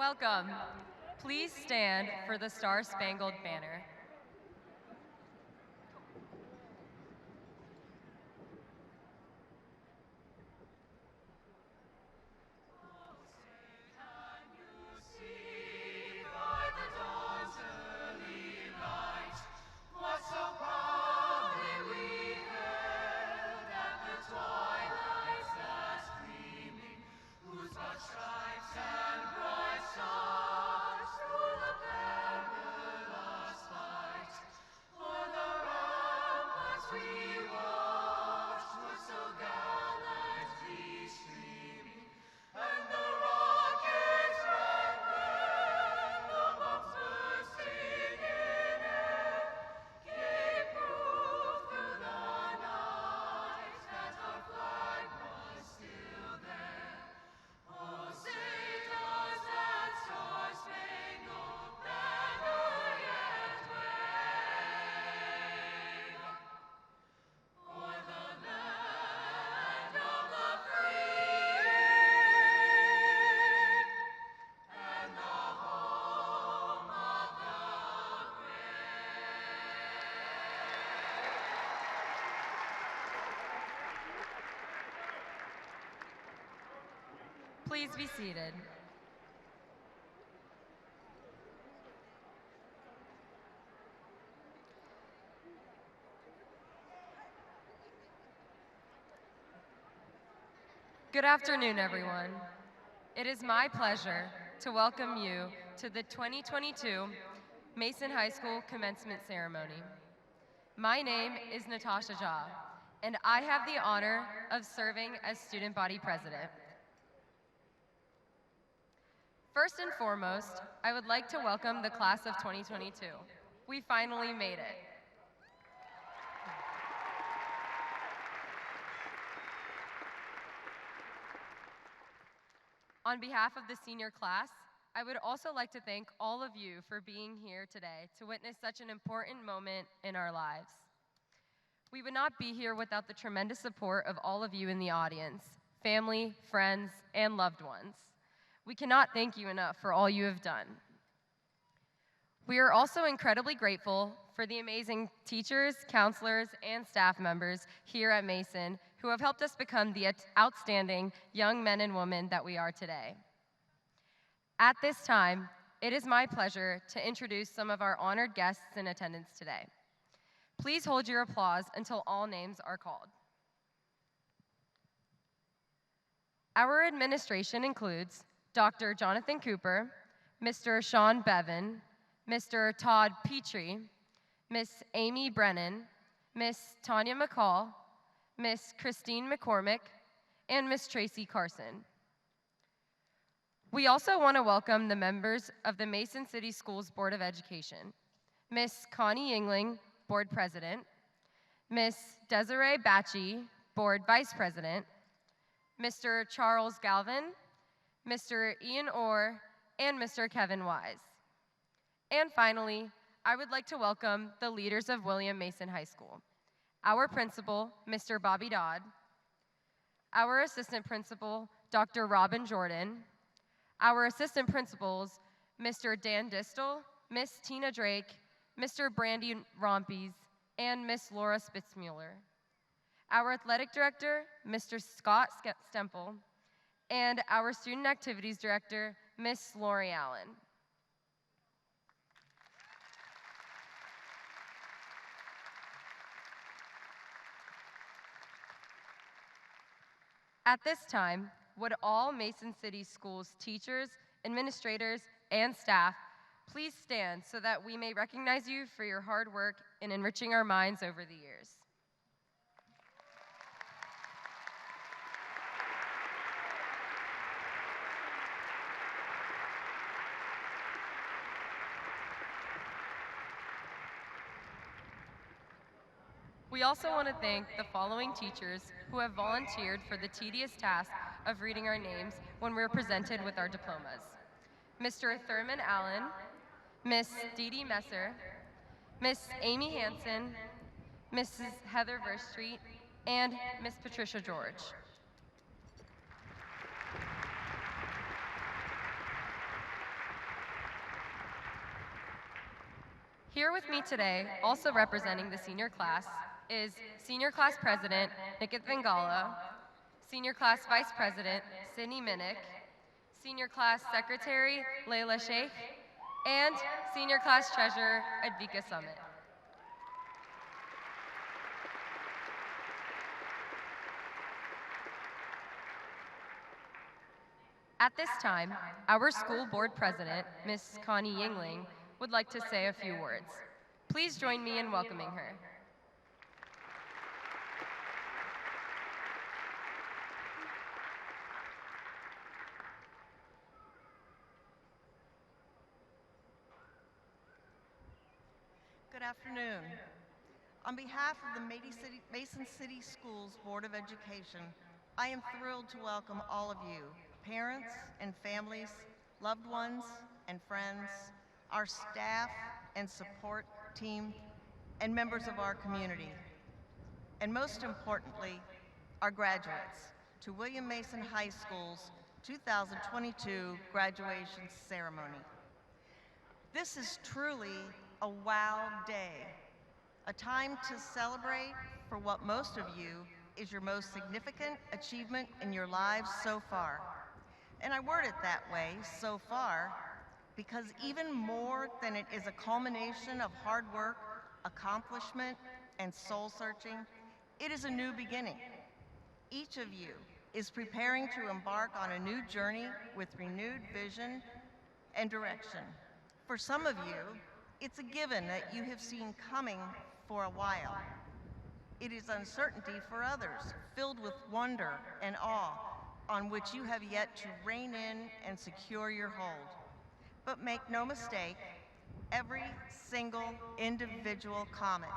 Welcome. Please stand for the Star-Spangled Banner. Please be seated. Good afternoon, everyone. It is my pleasure to welcome you to the 2022 Mason High School Commencement Ceremony. My name is Natasha Jha, and I have the honor of serving as Student Body President. First and foremost, I would like to welcome the class of 2022. We finally made it. On behalf of the senior class, I would also like to thank all of you for being here today to witness such an important moment in our lives. We would not be here without the tremendous support of all of you in the audience, family, friends, and loved ones. We cannot thank you enough for all you have done. We are also incredibly grateful for the amazing teachers, counselors, and staff members here at Mason who have helped us become the outstanding young men and women that we are today. At this time, it is my pleasure to introduce some of our honored guests in attendance today. Please hold your applause until all names are called. Our administration includes Dr. Jonathan Cooper, Mr. Sean Bevan, Mr. Todd Petrie, Miss Amy Brennan, Miss Tanya McCall, Miss Christine McCormick, and Miss Tracy Carson. We also want to welcome the members of the Mason City Schools Board of Education, Miss Connie Yingling, Board President, Miss Desiree Batchy, Board Vice President, Mr. Charles Galvin, Mr. Ian Orr, and Mr. Kevin Wise. And finally, I would like to welcome the leaders of William Mason High School, our principal, Mr. Bobby Dodd, our assistant principal, Dr. Robin Jordan, our assistant principals, Mr. Dan Distel, Miss Tina Drake, Mr. Brandy Rompies, and Miss Laura Spitzmuller. Our athletic director, Mr. Scott Stempel, and our student activities director, Miss Lori Allen. At this time, would all Mason City Schools teachers, administrators, and staff please stand so that we may recognize you for your hard work in enriching our minds over the years. We also want to thank the following teachers who have volunteered for the tedious task of reading our names when we're presented with our diplomas. Mr. Thurman Allen, Miss Dee Dee Messer, Miss Amy Hansen, Mrs. Heather Verstreet, and Miss Patricia George. Here with me today, also representing the senior class, is Senior Class President Nikit Vengala, Senior Class Vice President Sydney Minnick, Senior Class Secretary Layla Sheikh, and Senior Class Treasurer Advika Summit. At this time, our school board president, Ms. Connie Yingling, would like to say a few words. Please join me in welcoming her. Good afternoon. On behalf of the Mason City Schools Board of Education, I am thrilled to welcome all of you, parents and families, loved ones and friends, our staff and support team, and members of our community. And most importantly, our graduates, to William Mason High School's 2022 graduation ceremony. This is truly a wow day, a time to celebrate for what most of you is your most significant achievement in your lives so far. And I word it that way, so far, because even more than it is a culmination of hard work, accomplishment, and soul searching, it is a new beginning. Each of you is preparing to embark on a new journey with renewed vision and direction. For some of you, it's a given that you have seen coming for a while. It is uncertainty for others, filled with wonder and awe, on which you have yet to rein in and secure your hold. But make no mistake, every single individual comet,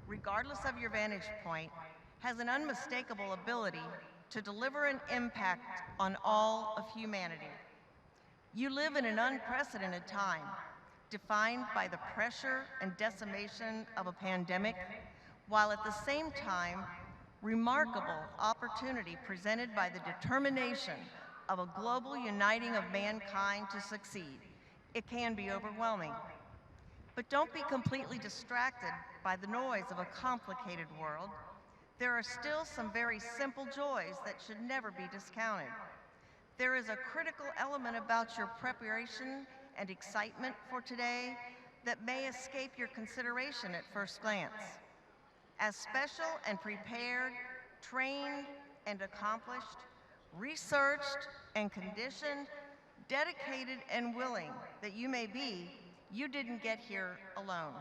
regardless of your vantage point, has an unmistakable ability to deliver an impact on all of humanity. You live in an unprecedented time, defined by the pressure and decimation of a pandemic, while at the same time, remarkable opportunity presented by the determination of a global uniting of mankind to succeed. It can be overwhelming. But don't be completely distracted by the noise of a complicated world. There are still some very simple joys that should never be discounted. There is a critical element about your preparation and excitement for today that may escape your consideration at first glance. As special and prepared, trained and accomplished, researched and conditioned, dedicated and willing that you may be, you didn't get here alone.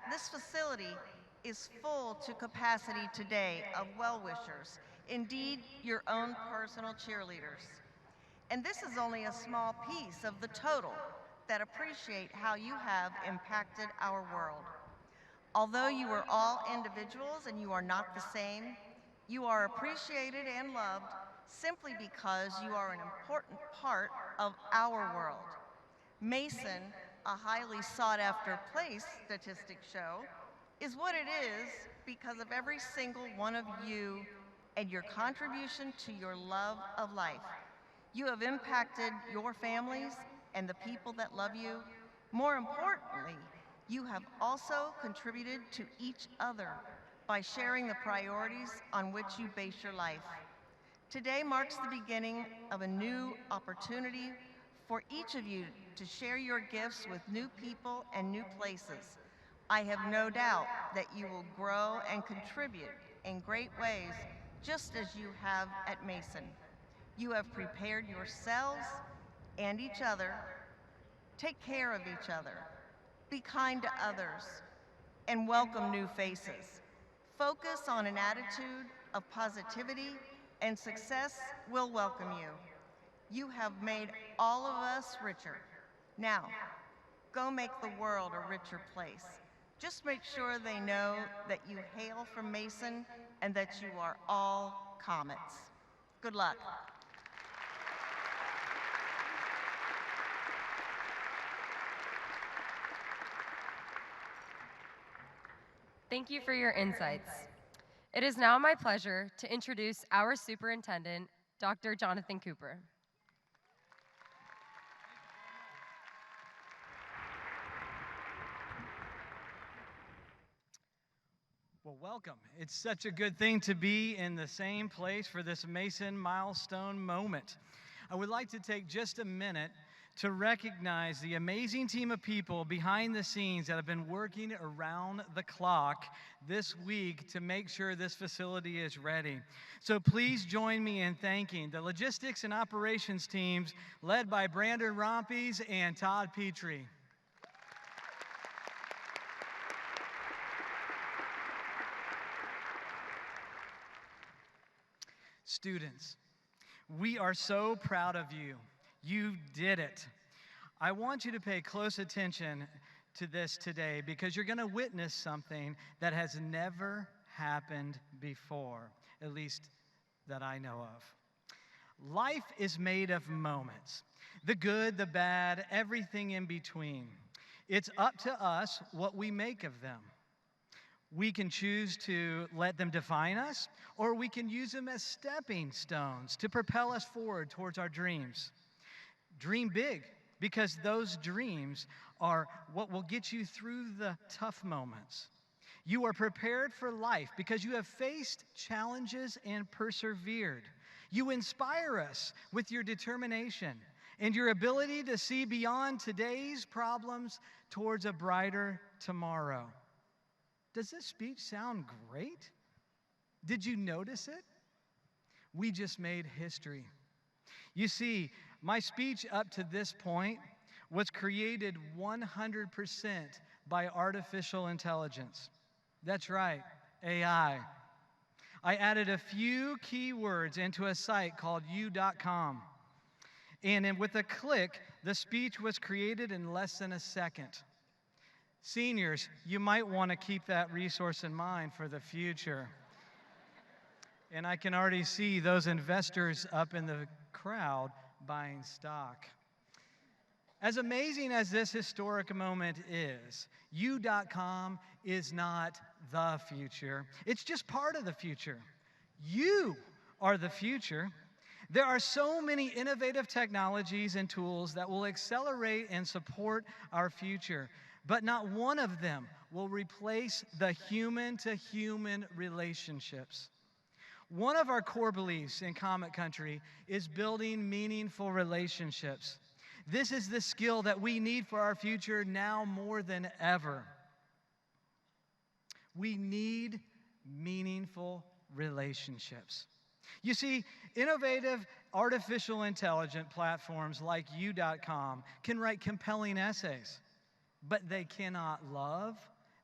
This facility is full to capacity today of well-wishers, indeed your own personal cheerleaders. And this is only a small piece of the total that appreciate how you have impacted our world. Although you are all individuals and you are not the same, you are appreciated and loved simply because you are an important part of our world. Mason, a highly sought-after place, statistics show, is what it is because of every single one of you and your contribution to your love of life. You have impacted your families and the people that love you. More importantly, you have also contributed to each other by sharing the priorities on which you base your life. Today marks the beginning of a new opportunity for each of you to share your gifts with new people and new places. I have no doubt that you will grow and contribute in great ways, just as you have at Mason. You have prepared yourselves and each other. Take care of each other. Be kind to others and welcome new faces. Focus on an attitude of positivity and success will welcome you. You have made all of us richer. Now, go make the world a richer place. Just make sure they know that you hail from Mason and that you are all Comets. Good luck. Thank you for your insights. It is now my pleasure to introduce our superintendent, Dr. Jonathan Cooper. Well, welcome. It's such a good thing to be in the same place for this Mason milestone moment. I would like to take just a minute to recognize the amazing team of people behind the scenes that have been working around the clock this week to make sure this facility is ready. So please join me in thanking the logistics and operations teams led by Brandon Rompies and Todd Petrie. Students, we are so proud of you. You did it. I want you to pay close attention to this today because you're going to witness something that has never happened before, at least that I know of. Life is made of moments, the good, the bad, everything in between. It's up to us what we make of them. We can choose to let them define us, or we can use them as stepping stones to propel us forward towards our dreams. Dream big, because those dreams are what will get you through the tough moments. You are prepared for life because you have faced challenges and persevered. You inspire us with your determination and your ability to see beyond today's problems towards a brighter tomorrow. Does this speech sound great? Did you notice it? We just made history. You see, my speech up to this point was created 100% by artificial intelligence. That's right, AI. I added a few keywords into a site called u.com. And with a click, the speech was created in less than a second. Seniors, you might want to keep that resource in mind for the future. And I can already see those investors up in the crowd buying stock. As amazing as this historic moment is, U.com is not the future. It's just part of the future. You are the future. There are so many innovative technologies and tools that will accelerate and support our future, but not one of them will replace the human-to-human relationships. One of our core beliefs in Comet Country is building meaningful relationships. This is the skill that we need for our future now more than ever. We need meaningful relationships. You see, innovative artificial intelligence platforms like U.com can write compelling essays, but they cannot love,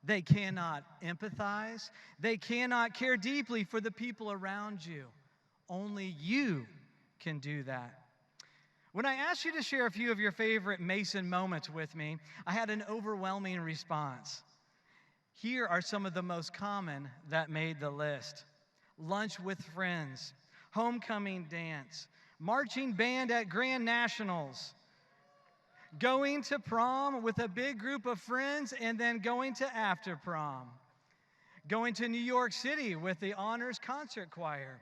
they cannot empathize, they cannot care deeply for the people around you. Only you can do that. When I asked you to share a few of your favorite Mason moments with me, I had an overwhelming response. Here are some of the most common that made the list: lunch with friends, homecoming dance, marching band at Grand Nationals, going to prom with a big group of friends and then going to after prom, going to New York City with the honors concert choir,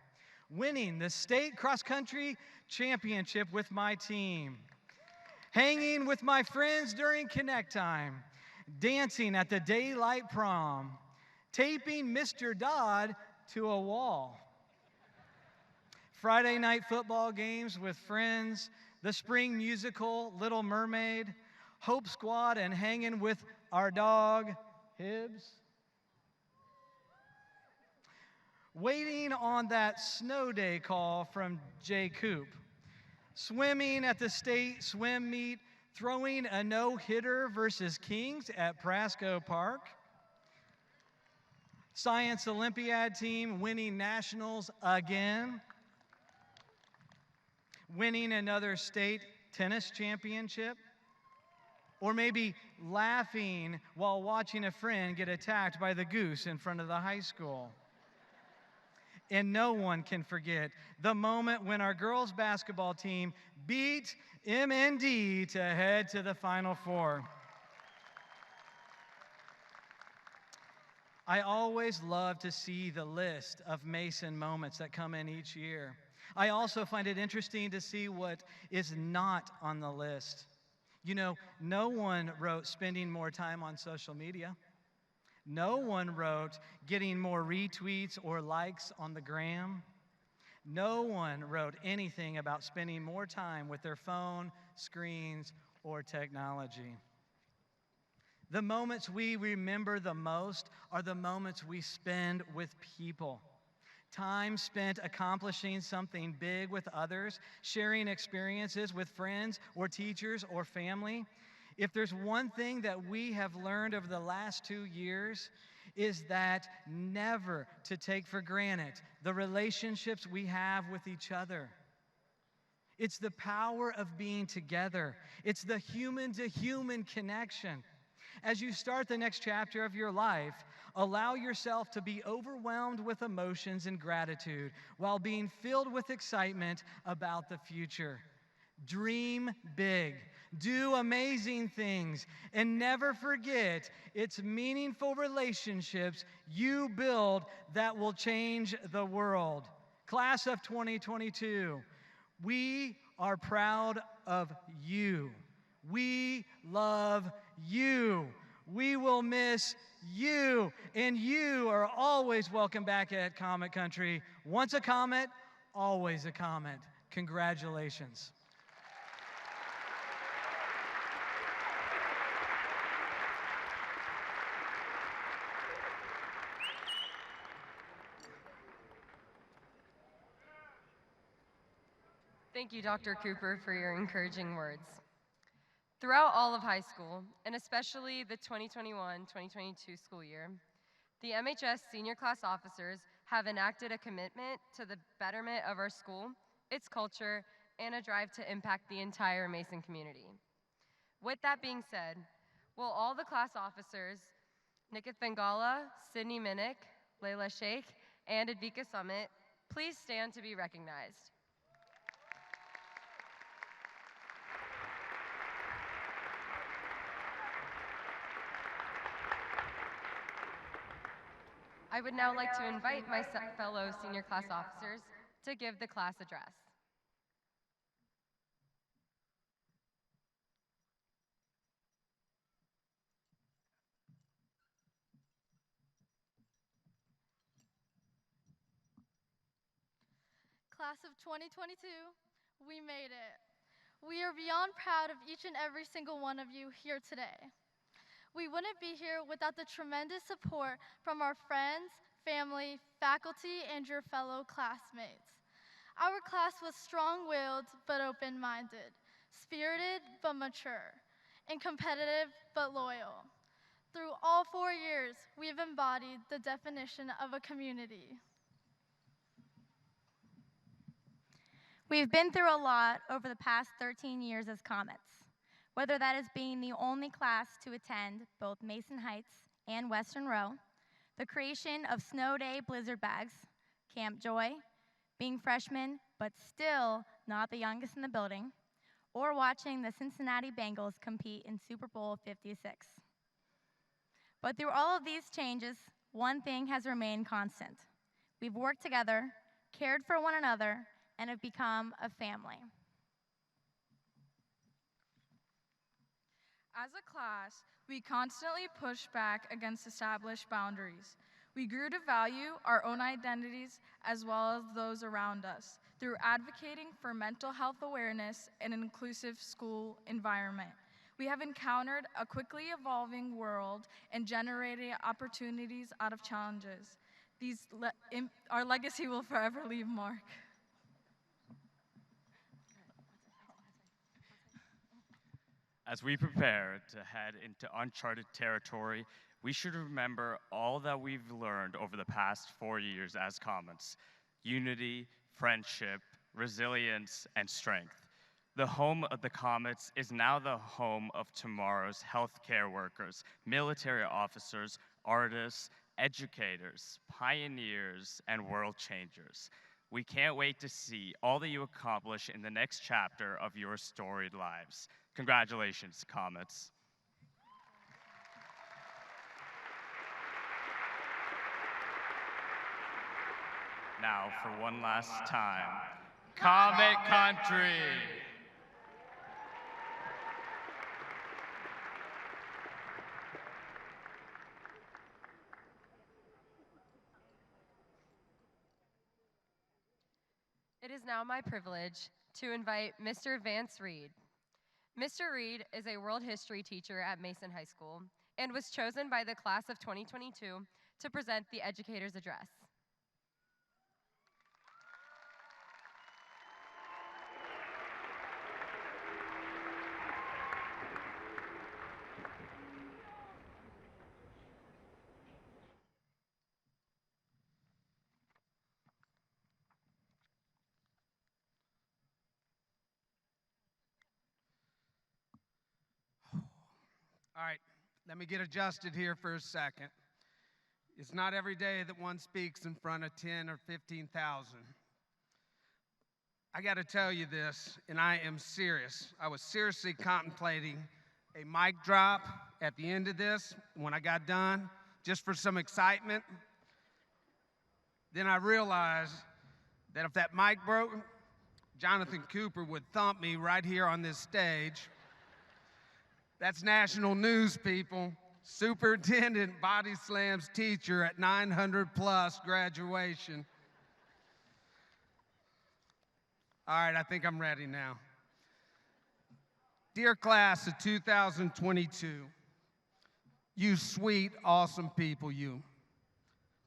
winning the state cross-country championship with my team, hanging with my friends during Connect Time, dancing at the daylight prom, taping Mr. Dodd to a wall, Friday night football games with friends, the spring musical Little Mermaid, Hope Squad, and hanging with our dog, Hibbs. Waiting on that snow day call from Jay Coop. Swimming at the state swim meet, throwing a no-hitter versus Kings at Prasco Park. Science Olympiad team winning nationals again. Winning another state tennis championship. Or maybe laughing while watching a friend get attacked by the goose in front of the high school. And no one can forget the moment when our girls basketball team beat MND to head to the Final Four. I always love to see the list of Mason moments that come in each year. I also find it interesting to see what is not on the list. You know, no one wrote spending more time on social media. No one wrote getting more retweets or likes on the gram. No one wrote anything about spending more time with their phone, screens, or technology. The moments we remember the most are the moments we spend with people. Time spent accomplishing something big with others, sharing experiences with friends or teachers or family. If there's one thing that we have learned over the last 2 years, is that never to take for granted the relationships we have with each other. It's the power of being together. It's the human-to-human connection. As you start the next chapter of your life, allow yourself to be overwhelmed with emotions and gratitude while being filled with excitement about the future. Dream big, do amazing things, and never forget it's meaningful relationships you build that will change the world. Class of 2022, we are proud of you. We love you. We will miss you, and you are always welcome back at Comet Country. Once a Comet, always a Comet. Congratulations. Thank you, Dr. Cooper, for your encouraging words. Throughout all of high school, and especially the 2021-2022 school year, the MHS senior class officers have enacted a commitment to the betterment of our school, its culture, and a drive to impact the entire Mason community. With that being said, will all the class officers, Nikith Bengala, Sydney Minnick, Layla Sheikh, and Advika Summit, please stand to be recognized. I would now like to invite my fellow senior class officers to give the class address. Class of 2022, we made it. We are beyond proud of each and every single one of you here today. We wouldn't be here without the tremendous support from our friends, family, faculty, and your fellow classmates. Our class was strong-willed but open-minded, spirited but mature, and competitive but loyal. Through all 4 years, we have embodied the definition of a community. We've been through a lot over the past 13 years as Comets, whether that is being the only class to attend both Mason Heights and Western Row, the creation of snow day blizzard bags, Camp Joy, being freshmen but still not the youngest in the building, or watching the Cincinnati Bengals compete in Super Bowl 56. But through all of these changes, one thing has remained constant. We've worked together, cared for one another, and have become a family. As a class, we constantly pushed back against established boundaries. We grew to value our own identities as well as those around us through advocating for mental health awareness and an inclusive school environment. We have encountered a quickly evolving world and generated opportunities out of challenges. Our legacy will forever leave mark. As we prepare to head into uncharted territory, we should remember all that we've learned over the past 4 years as Comments: unity, friendship, resilience, and strength. The home of the Comets is now the home of tomorrow's healthcare workers, military officers, artists, educators, pioneers, and world changers. We can't wait to see all that you accomplish in the next chapter of your storied lives. Congratulations, Comets. Now, for one last time, Comet Country! It is now my privilege to invite Mr. Vance Reed. Mr. Reed is a world history teacher at Mason High School and was chosen by the class of 2022 to present the Educator's Address. All right, let me get adjusted here for a second. It's not every day that one speaks in front of 10 or 15,000. I got to tell you this, and I am serious. I was seriously contemplating a mic drop at the end of this when I got done, just for some excitement. Then I realized that if that mic broke, Jonathan Cooper would thump me right here on this stage. That's national news, people. Superintendent body slams teacher at 900 plus graduation. All right, I think I'm ready now. Dear class of 2022, you sweet, awesome people, you.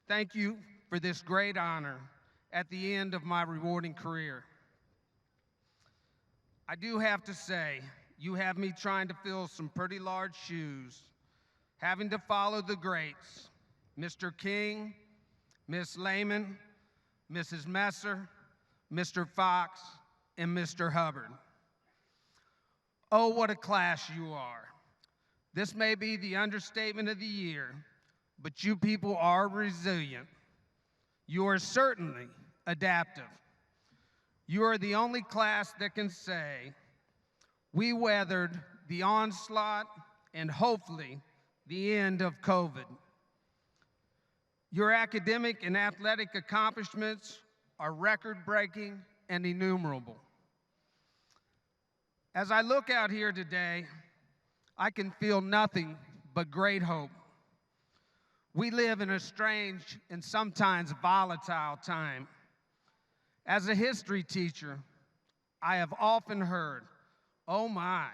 Thank you for this great honor at the end of my rewarding career. I do have to say, you have me trying to fill some pretty large shoes, having to follow the greats, Mr. King, Miss Lehman, Mrs. Messer, Mr. Fox, and Mr. Hubbard. Oh, what a class you are. This may be the understatement of the year, but you people are resilient. You are certainly adaptive. You are the only class that can say, we weathered the onslaught and hopefully the end of COVID. Your academic and athletic accomplishments are record-breaking and innumerable. As I look out here today, I can feel nothing but great hope. We live in a strange and sometimes volatile time. As a history teacher, I have often heard, oh my,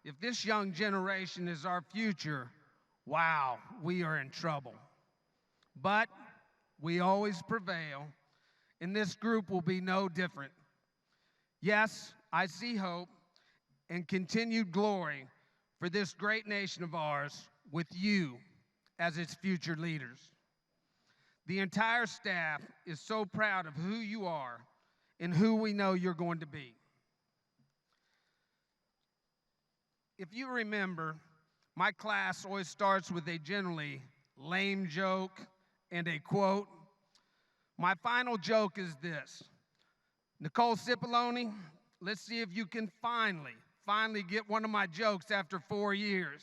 if this young generation is our future, wow, we are in trouble. But we always prevail, and this group will be no different. Yes, I see hope and continued glory for this great nation of ours with you as its future leaders. The entire staff is so proud of who you are and who we know you're going to be. If you remember, my class always starts with a generally lame joke and a quote. My final joke is this. Nicole Cipollone, let's see if you can finally get one of my jokes after 4 years.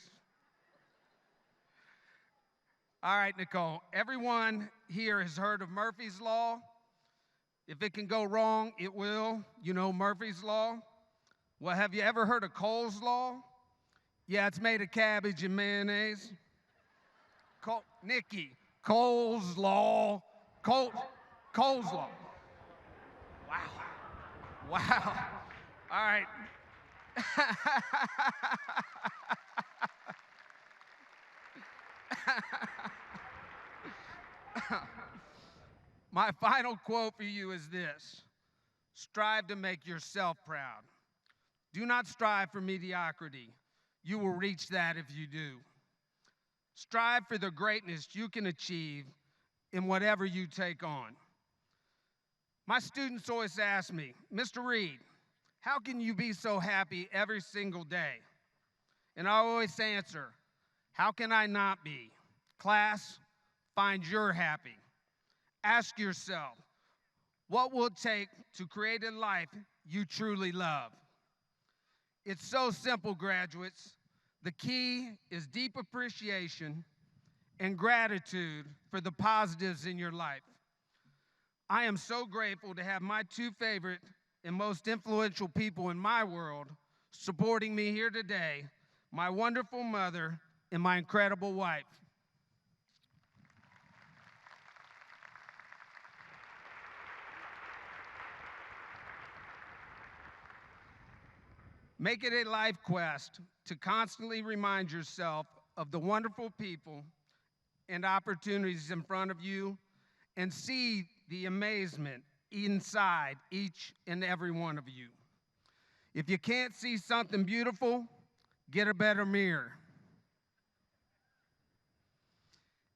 All right, Nicole, everyone here has heard of Murphy's Law. If it can go wrong, it will. You know Murphy's Law? Well, have you ever heard of Cole's Law? Yeah, it's made of cabbage and mayonnaise. Nikki, Cole's Law. Cole's Law. Wow. Wow. All right. My final quote for you is this: strive to make yourself proud. Do not strive for mediocrity. You will reach that if you do. Strive for the greatness you can achieve in whatever you take on. My students always ask me, Mr. Reed, how can you be so happy every single day? And I always answer, how can I not be? Class, find your happy. Ask yourself, what will it take to create a life you truly love? It's so simple, graduates. The key is deep appreciation and gratitude for the positives in your life. I am so grateful to have my two favorite and most influential people in my world supporting me here today, my wonderful mother and my incredible wife. Make it a life quest to constantly remind yourself of the wonderful people and opportunities in front of you and see the amazement inside each and every one of you. If you can't see something beautiful, get a better mirror.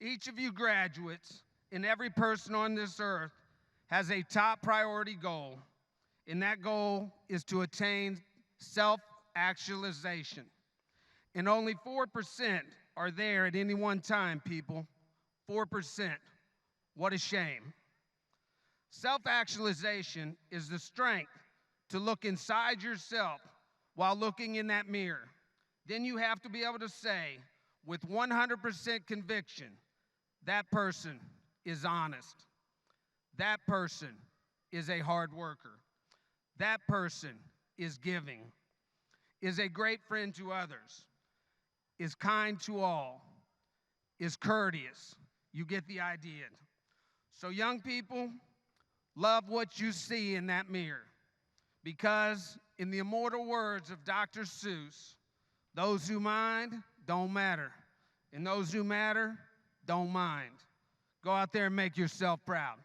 Each of you graduates and every person on this earth has a top priority goal, and that goal is to attain self-actualization. And only 4% are there at any one time, people. 4%. What a shame. Self-actualization is the strength to look inside yourself while looking in that mirror. Then you have to be able to say with 100% conviction, that person is honest. That person is a hard worker. That person is giving, is a great friend to others, is kind to all, is courteous. You get the idea. So young people, love what you see in that mirror, because in the immortal words of Dr. Seuss, those who mind don't matter, and those who matter don't mind. Go out there and make yourself proud.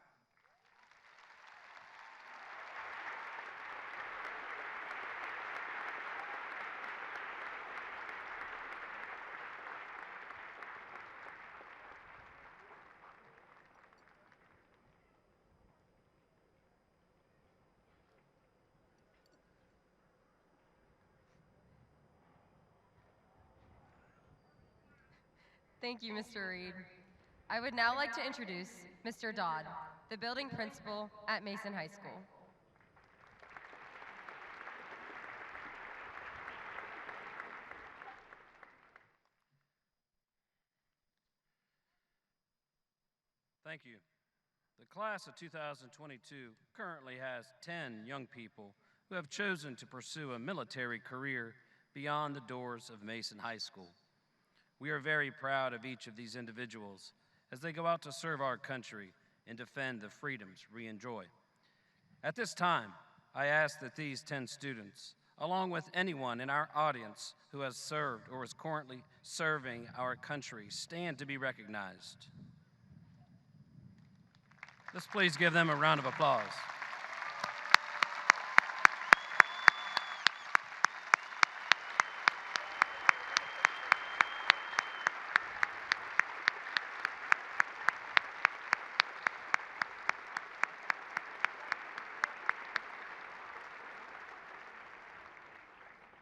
Thank you, Mr. Reed. I would now like to introduce Mr. Dodd, the building principal at Mason High School. Thank you. The class of 2022 currently has 10 young people who have chosen to pursue a military career beyond the doors of Mason High School. We are very proud of each of these individuals as they go out to serve our country and defend the freedoms we enjoy. At this time, I ask that these 10 students, along with anyone in our audience who has served or is currently serving our country, stand to be recognized. Let's please give them a round of applause.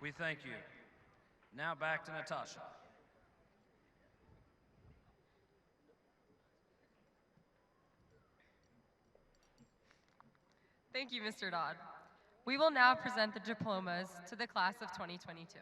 We thank you. Now back to Natasha. Thank you, Mr. Dodd. We will now present the diplomas to the class of 2022.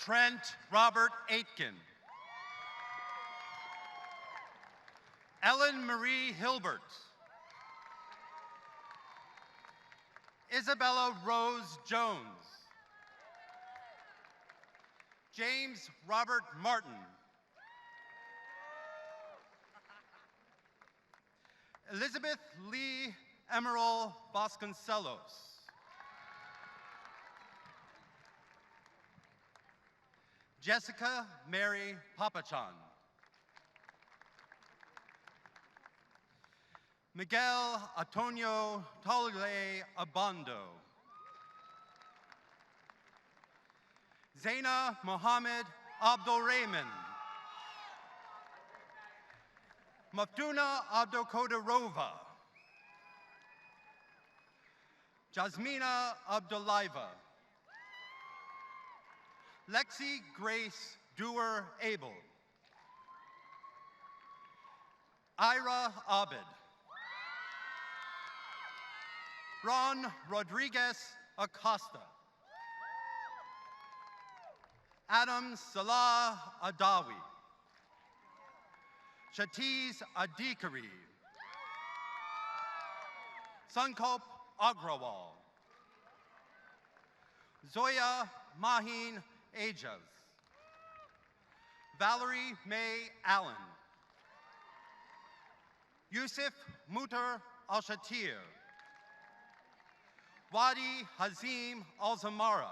Trent Robert Aitken. Ellen Marie Hilbert. Isabella Rose Jones. James Robert Martin. Elizabeth Lee Emerald Vasconcelos. Jessica Mary Papachan. Miguel Antonio Tolule Abando. Zaina Mohammed Abdulrahman. Maftuna Abdulkodirova. Jasmina Abdullaiva. Lexi Grace Dewar Abel. Ira Abed. Ron Rodriguez Acosta. Adam Salah Adawi. Shatiz Adikari. Sankop Agrawal. Zoya Mahin Ajas. Valerie May Allen. Yusuf Mutar Al-Shatir. Wadi Hazim Al-Zamara.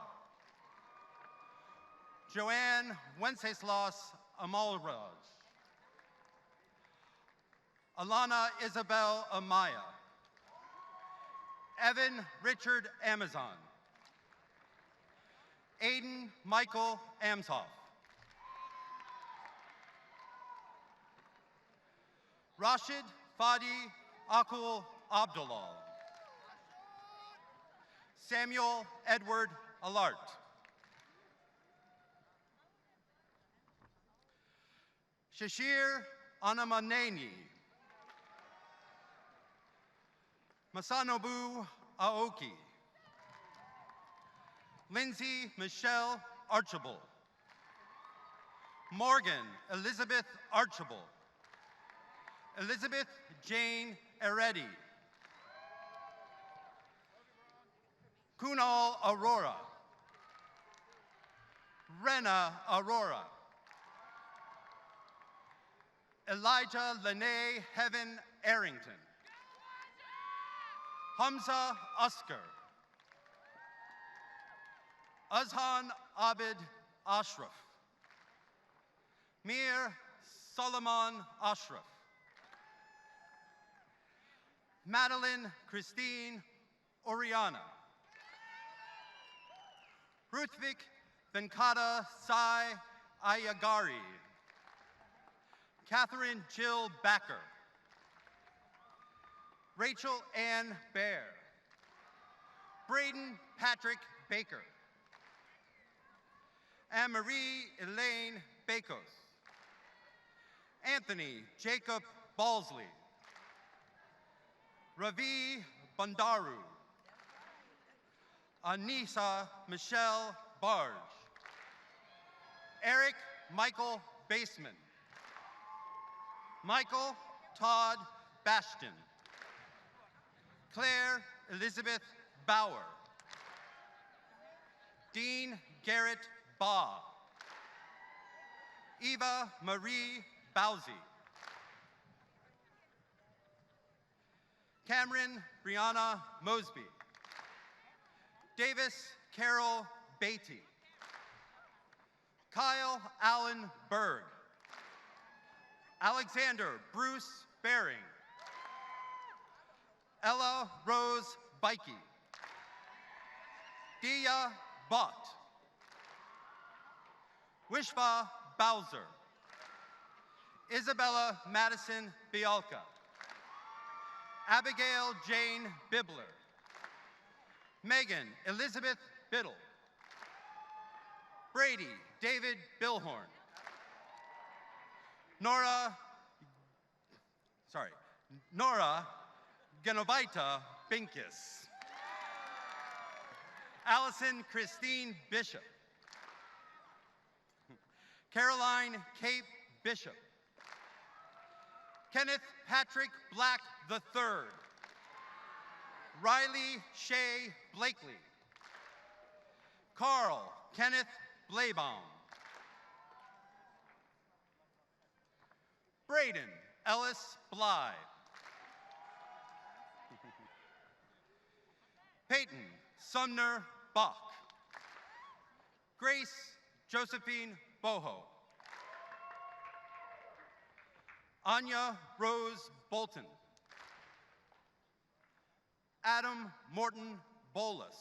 Joanne Wenceslas Amalraj. Alana Isabel Amaya. Evan Richard Amazon. Aiden Michael Amsoff. Rashid Fadi Akul Abdullah. Samuel Edward Alart. Shashir Anamaneni. Masanobu Aoki. Lindsay Michelle Archibald. Morgan Elizabeth Archibald. Elizabeth Jane Eretti. Kunal Aurora. Rena Aurora. Elijah Lene Heaven Arrington. Hamza Oscar. Azhan Abid Ashraf. Mir Solomon Ashraf. Madeline Christine Oriana. Ruthvik Venkata Sai Ayagari. Catherine Jill Backer. Rachel Ann Baer. Braden Patrick Baker. Anne-Marie Elaine Bakos. Anthony Jacob Balsley. Ravi Bandaru. Anissa Michelle Barge. Eric Michael Baseman. Michael Todd Bastion. Claire Elizabeth Bauer. Dean Garrett Baugh. Eva Marie Bowsey. Cameron Brianna Mosby. Davis Carol Beatty. Kyle Allen Berg. Alexander Bruce Baring. Ella Rose Bikey. Dia Bott. Wishva Bowser. Isabella Madison Bialka. Abigail Jane Bibler. Megan Elizabeth Biddle. Brady David Billhorn. Nora Genovaita Binkis. Allison Christine Bishop. Caroline Cape Bishop. Kenneth Patrick Black III. Riley Shea Blakely. Carl Kenneth Blaybaum. Braden Ellis Bly. Peyton Sumner Bach. Grace Josephine Boho. Anya Rose Bolton. Adam Morton Bolus.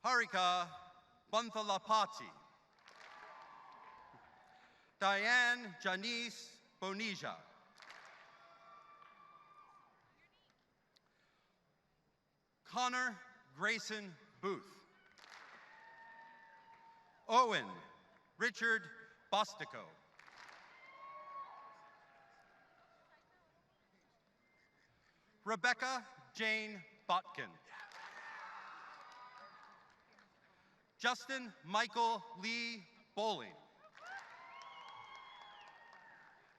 Harika Banthalapati. Diane Janice Bonija. Connor Grayson Booth. Owen Richard Bostico. Rebecca Jane Botkin. Justin Michael Lee Bowling.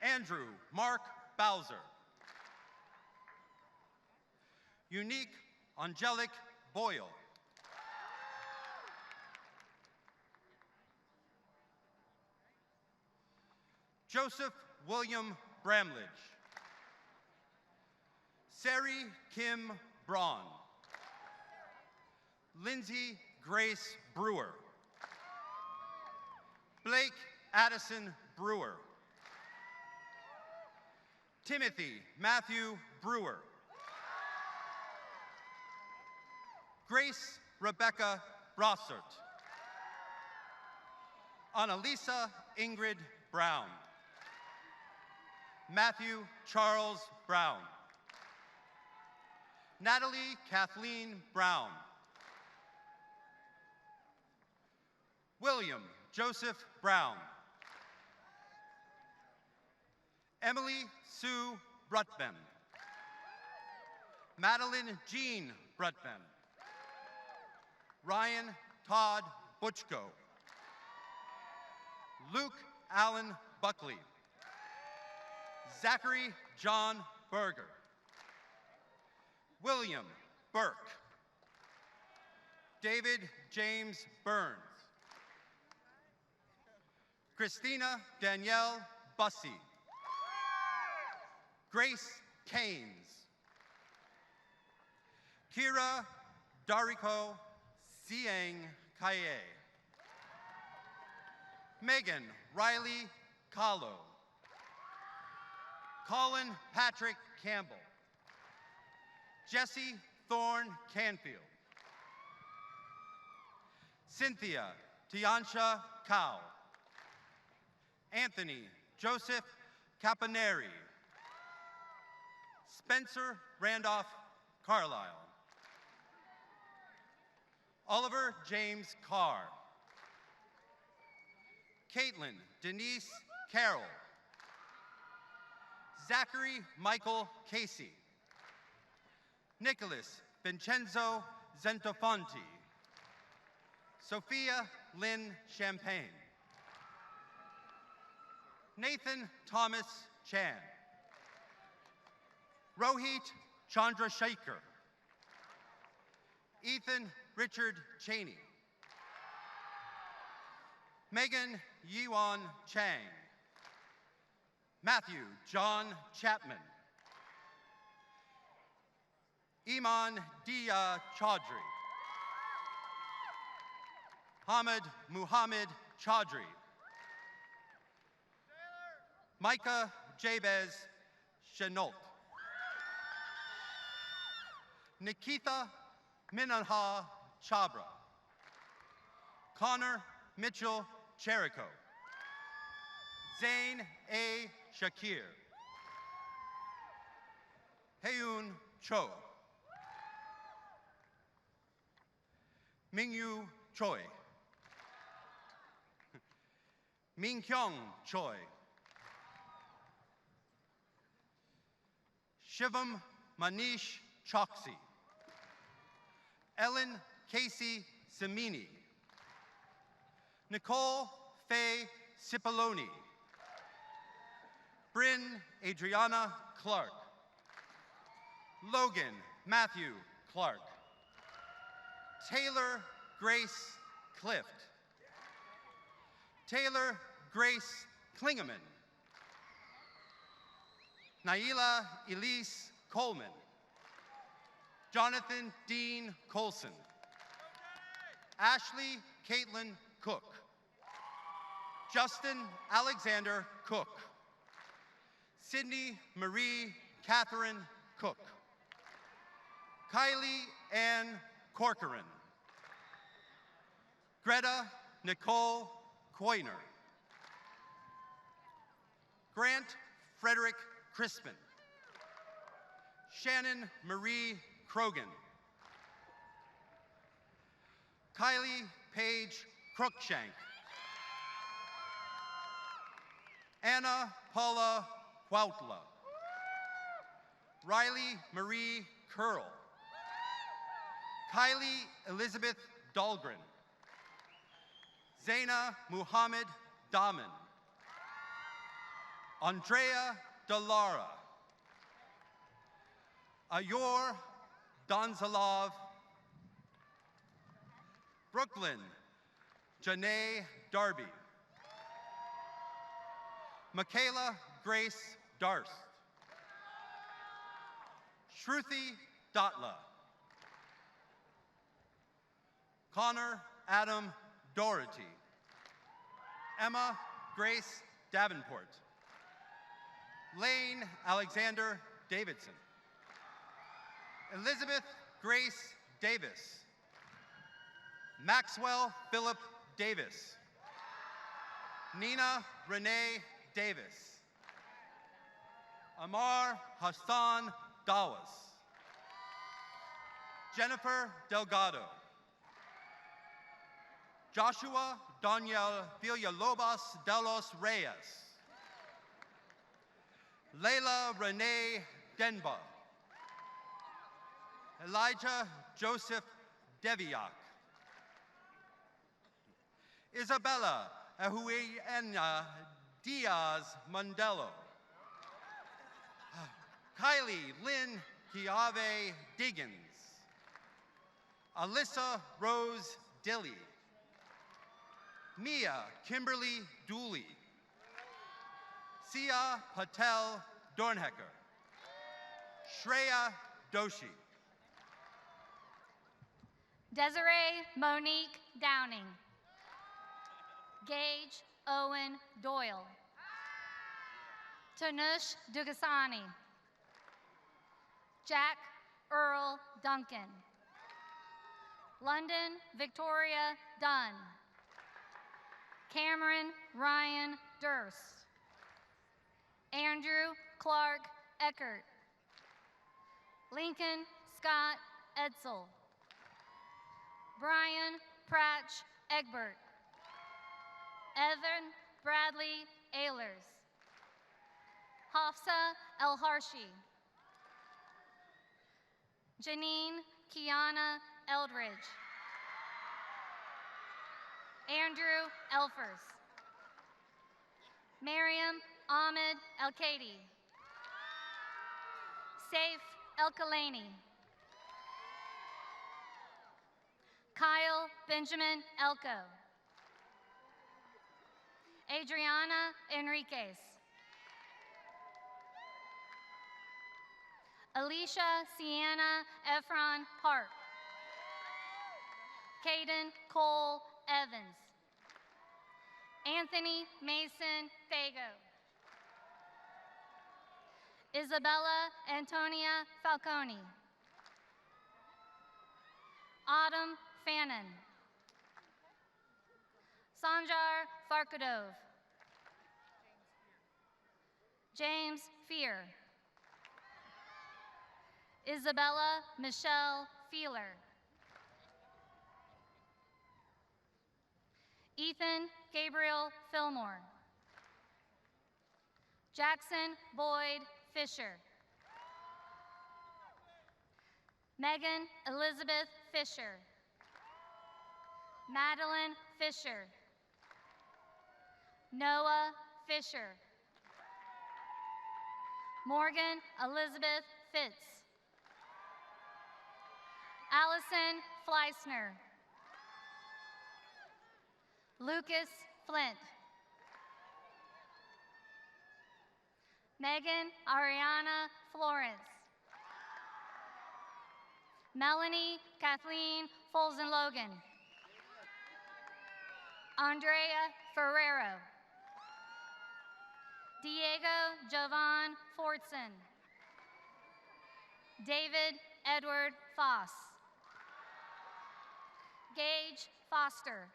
Andrew Mark Bowser. Unique Angelic Boyle. Joseph William Bramlage. Sari Kim Braun. Lindsay Grace Brewer. Blake Addison Brewer. Timothy Matthew Brewer. Grace Rebecca Brossert. Annalisa Ingrid Brown. Matthew Charles Brown. Natalie Kathleen Brown. William Joseph Brown. Emily Sue Brutben. Madeline Jean Brutben. Ryan Todd Butchko. Luke Allen Buckley. Zachary John Berger. William Burke. David James Burns. Christina Danielle Bussey. Grace Keynes. Kira Dariko Siang Kaye. Megan Riley Kahlo. Colin Patrick Campbell. Jesse Thorne Canfield. Cynthia Tiansha Cow. Anthony Joseph Caponeri. Spencer Randolph Carlisle. Oliver James Carr. Caitlin Denise Carroll. Zachary Michael Casey. Nicholas Vincenzo Zentofanti. Sophia Lynn Champagne. Nathan Thomas Chan. Rohit Chandrasekhar. Ethan Richard Cheney. Megan Yiwan Chang. Matthew John Chapman. Iman Dia Chaudhry. Hamid Muhammad Chaudhry. Micah Jabez Chenault. Nikita Minanha Chabra. Connor Mitchell Cherico. Zain A. Shakir. Heyoon Cho. Mingyu Choi. Minkyung Choi. Shivam Manish Choksi. Ellen Casey Samini. Nicole Faye Cipollone. Bryn Adriana Clark. Logan Matthew Clark. Taylor Grace Clift. Taylor Grace Klingeman. Naila Elise Coleman. Jonathan Dean Colson. Ashley Caitlin Cook. Justin Alexander Cook. Sydney Marie Catherine Cook. Kylie Ann Corcoran. Greta Nicole Coyner. Grant Frederick Crispin. Shannon Marie Krogan. Kylie Paige Cruikshank. Anna Paula Huautla. Riley Marie Curl. Kylie Elizabeth Dahlgren. Zaina Muhammad Daman. Andrea Dallara. Ayor Donzalov. Brooklyn Janae Darby. Michaela Grace Darst. Shruti Datla. Connor Adam Doherty. Emma Grace Davenport. Lane Alexander Davidson. Elizabeth Grace Davis. Maxwell Philip Davis. Nina Renee Davis. Amar Hassan Dawas. Jennifer Delgado. Joshua Daniel Villalobos de los Reyes. Layla Renee Denba. Elijah Joseph Deviak. Isabella Ahuena Diaz Mandelo. Kylie Lynn Kiave Diggins. Alyssa Rose Dilly. Mia Kimberly Dooley. Sia Patel Dornhecker. Shreya Doshi. Desiree Monique Downing. Gage Owen Doyle. Tanush Dugasani. Jack Earl Duncan. London Victoria Dunn. Cameron Ryan Durst. Andrew Clark Eckert. Lincoln Scott Edsel. Brian Pratch Egbert. Evan Bradley Ehlers. Hafsa El Harshi. Janine Kiana Eldridge. Andrew Elfers. Miriam Ahmed El-Kadi. Saif El-Kalani. Kyle Benjamin Elko. Adriana Enriquez. Alicia Sienna Efron Park. Caden Cole Evans. Anthony Mason Fago. Isabella Antonia Falcone. Autumn Fannin. Sanjar Farkadov. James Fear. Isabella Michelle Feeler. Ethan Gabriel Fillmore. Jackson Boyd Fisher. Megan Elizabeth Fisher. Madeline Fisher. Noah Fisher. Morgan Elizabeth Fitz. Allison Fleisner. Lucas Flint. Megan Ariana Florence. Melanie Kathleen Folzen Logan. Andrea Ferrero. Diego Jovan Fortson. David Edward Foss. Gage Foster.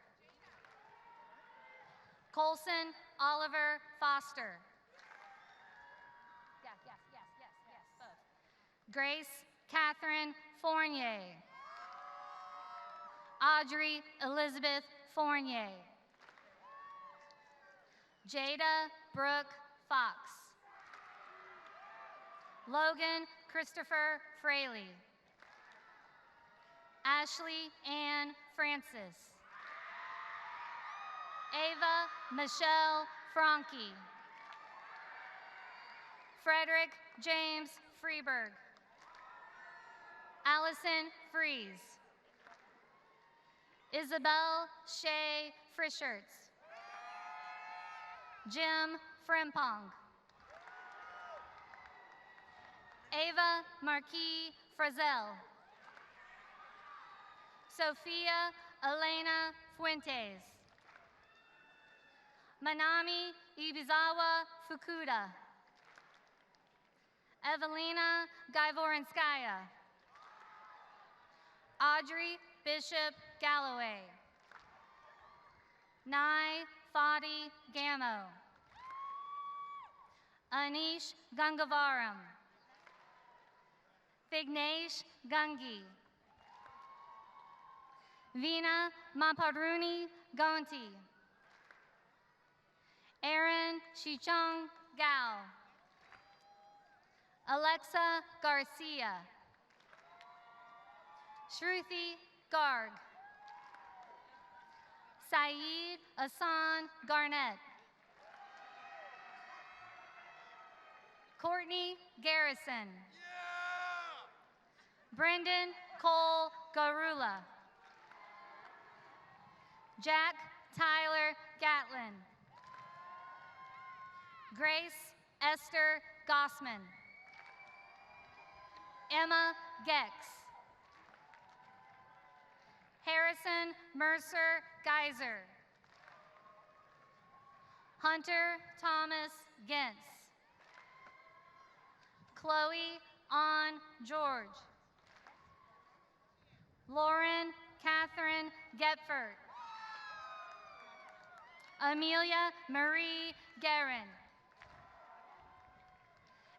Colson Oliver Foster. Yes, both. Grace Catherine Fournier. Audrey Elizabeth Fournier. Jada Brooke Fox. Logan Christopher Fraley. Ashley Ann Francis. Ava Michelle Franke. Frederick James Freeberg. Allison Fries. Isabel Shea Frischertz. Jim Frimpong. Ava Marquis Frazel. Sophia Elena Fuentes. Manami Ibizawa Fukuda. Evelina Gaivorinskaya. Audrey Bishop Galloway. Nai Fadi Gamo. Anish Gangavaram. Vignesh Gangi. Veena Maparuni Gonti. Aaron Shichong Gao. Alexa Garcia. Shruti Garg. Saeed Asan Garnett. Courtney Garrison. Brendan Cole Garula. Jack Tyler Gatlin. Grace Esther Gossman. Emma Gex. Harrison Mercer Geyser. Hunter Thomas Gentz. Chloe Ann George. Lauren Catherine Getford. Amelia Marie Guerin.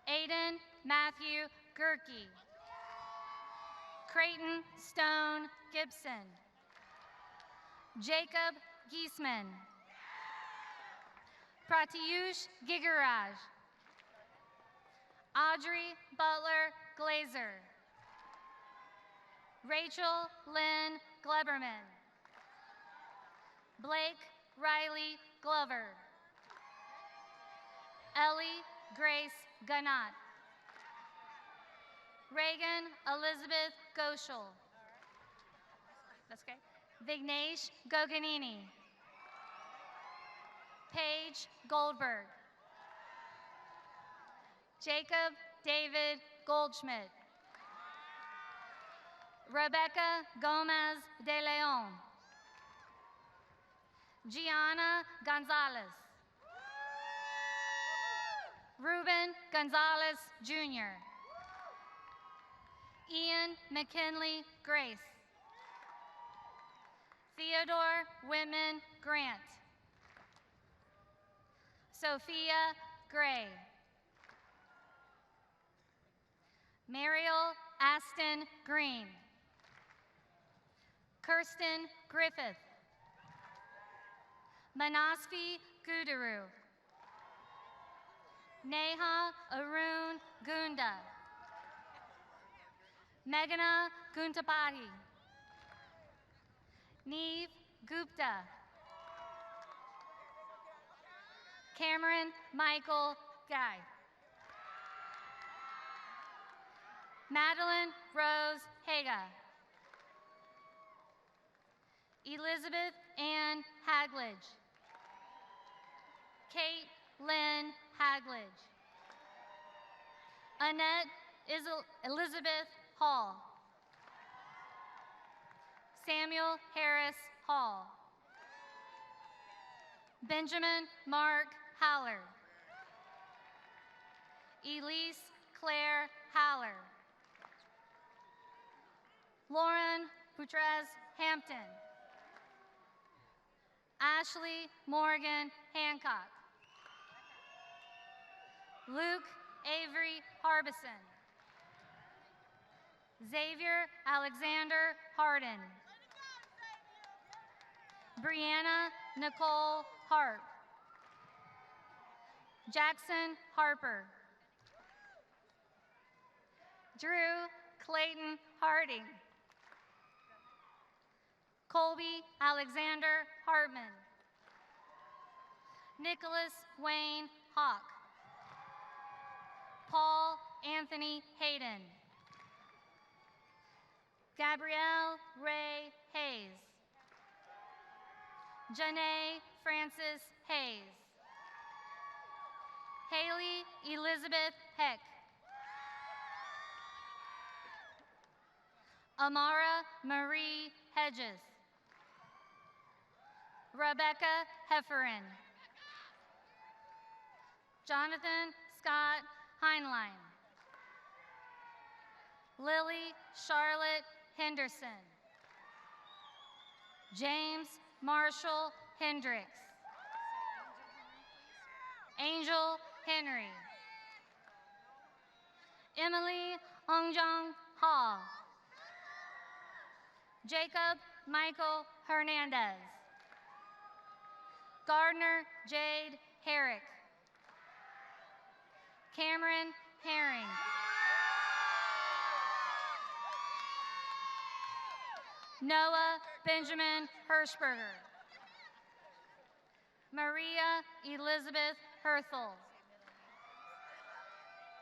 Aiden Matthew Gerke. Creighton Stone Gibson. Jacob Giesman. Pratyush Gigaraj. Audrey Butler Glazer. Rachel Lynn Gleberman. Blake Riley Glover. Ellie Grace Ganat. Reagan Elizabeth Goschel. That's okay. Vignesh Goganini. Paige Goldberg. Jacob David Goldschmidt. Rebecca Gomez de Leon. Gianna Gonzalez. Ruben Gonzalez Jr. Ian McKinley Grace. Theodore Whitman Grant. Sophia Gray. Mariel Aston Green. Kirsten Griffith. Manasvi Guduru. Neha Arun Gunda. Meghna Guntapati. Neve Gupta. Cameron Michael Guy. Madeline Rose Haga. Elizabeth Ann Haglage. Kate Lynn Haglage. Annette Elizabeth Hall. Samuel Harris Hall. Benjamin Mark Haller. Elise Claire Haller. Lauren Butrez Hampton. Ashley Morgan Hancock. Luke Avery Harbison. Xavier Alexander Hardin. Brianna Nicole Harp. Jackson Harper. Drew Clayton Harding. Colby Alexander Hartman. Nicholas Wayne Hawk. Paul Anthony Hayden. Gabrielle Ray Hayes. Janae Francis Hayes. Haley Elizabeth Heck. Amara Marie Hedges. Rebecca Hefferin. Jonathan Scott Heinlein. Lily Charlotte Henderson. James Marshall Hendricks. Angel Henry. Emily Ongjong Ha. Jacob Michael Hernandez. Gardner Jade Herrick. Cameron Herring. Noah Benjamin Hirschberger. Maria Elizabeth Herthel.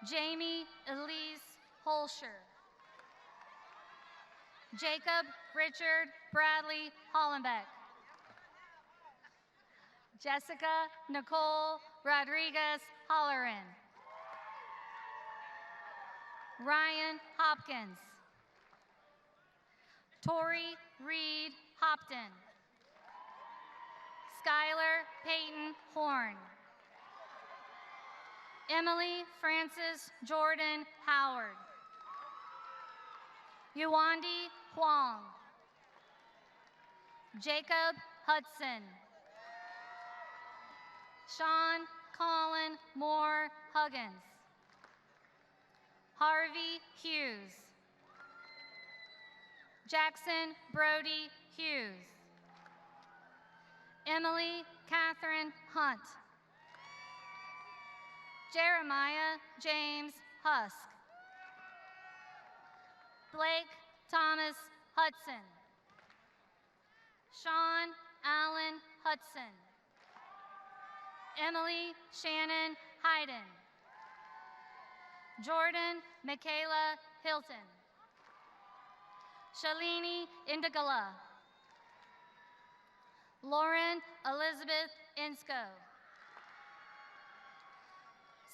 Jamie Elise Holscher. Jacob Richard Bradley Hollenbeck. Jessica Nicole Rodriguez Holleran. Ryan Hopkins. Tori Reed Hopton. Skylar Peyton Horn. Emily Frances Jordan Howard. Yuandi Huang. Jacob Hudson. Sean Colin Moore Huggins. Harvey Hughes. Jackson Brody Hughes. Emily Catherine Hunt. Jeremiah James Husk. Blake Thomas Hudson. Sean Allen Hudson. Emily Shannon Hayden. Jordan Michaela Hilton. Shalini Indigala. Lauren Elizabeth Insko.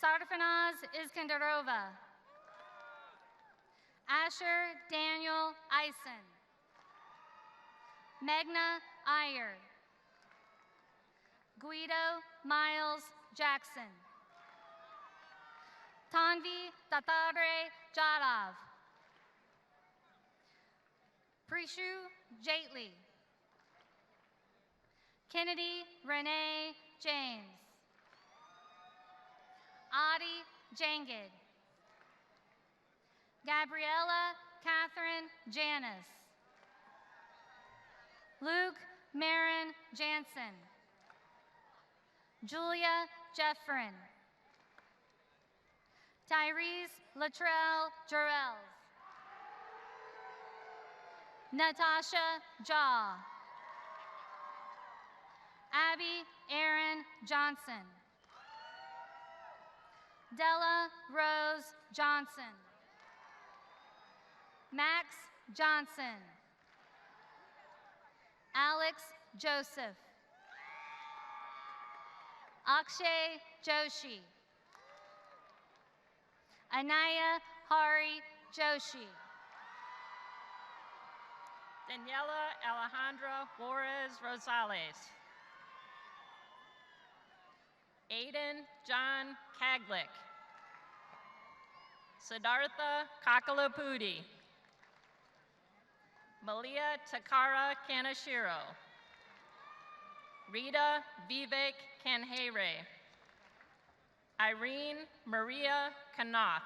Sarfanaz Iskandarova. Asher Daniel Eisen. Megna Iyer. Guido Miles Jackson. Tanvi Tatare Jadov. Prishu Jaitley. Kennedy Renee James. Adi Jangid. Gabriella Catherine Janis. Luke Marin Jansen. Julia Jeffrin. Tyrese Latrell Jarrells. Natasha Jaw. Abby Aaron Johnson. Della Rose Johnson. Max Johnson. Alex Joseph. Akshay Joshi. Anaya Hari Joshi. Daniela Alejandra Juarez Rosales. Aiden John Kaglick. Siddhartha Kakalapudi. Malia Takara Kanashiro. Rita Vivek Kanhere. Irene Maria Kanoth.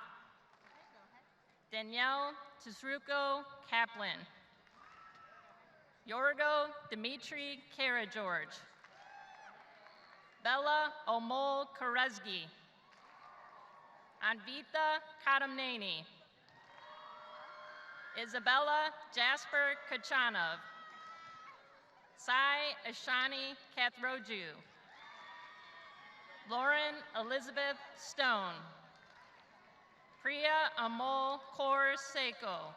Danielle Tisruko Kaplan. Yorgo Dmitry Karageorge. Bella Omol Karezgi. Anvita Kadamnani. Isabella Jasper Kachanov. Sai Ashani Kathroju. Lauren Elizabeth Stone. Priya Amol Kaur Seko.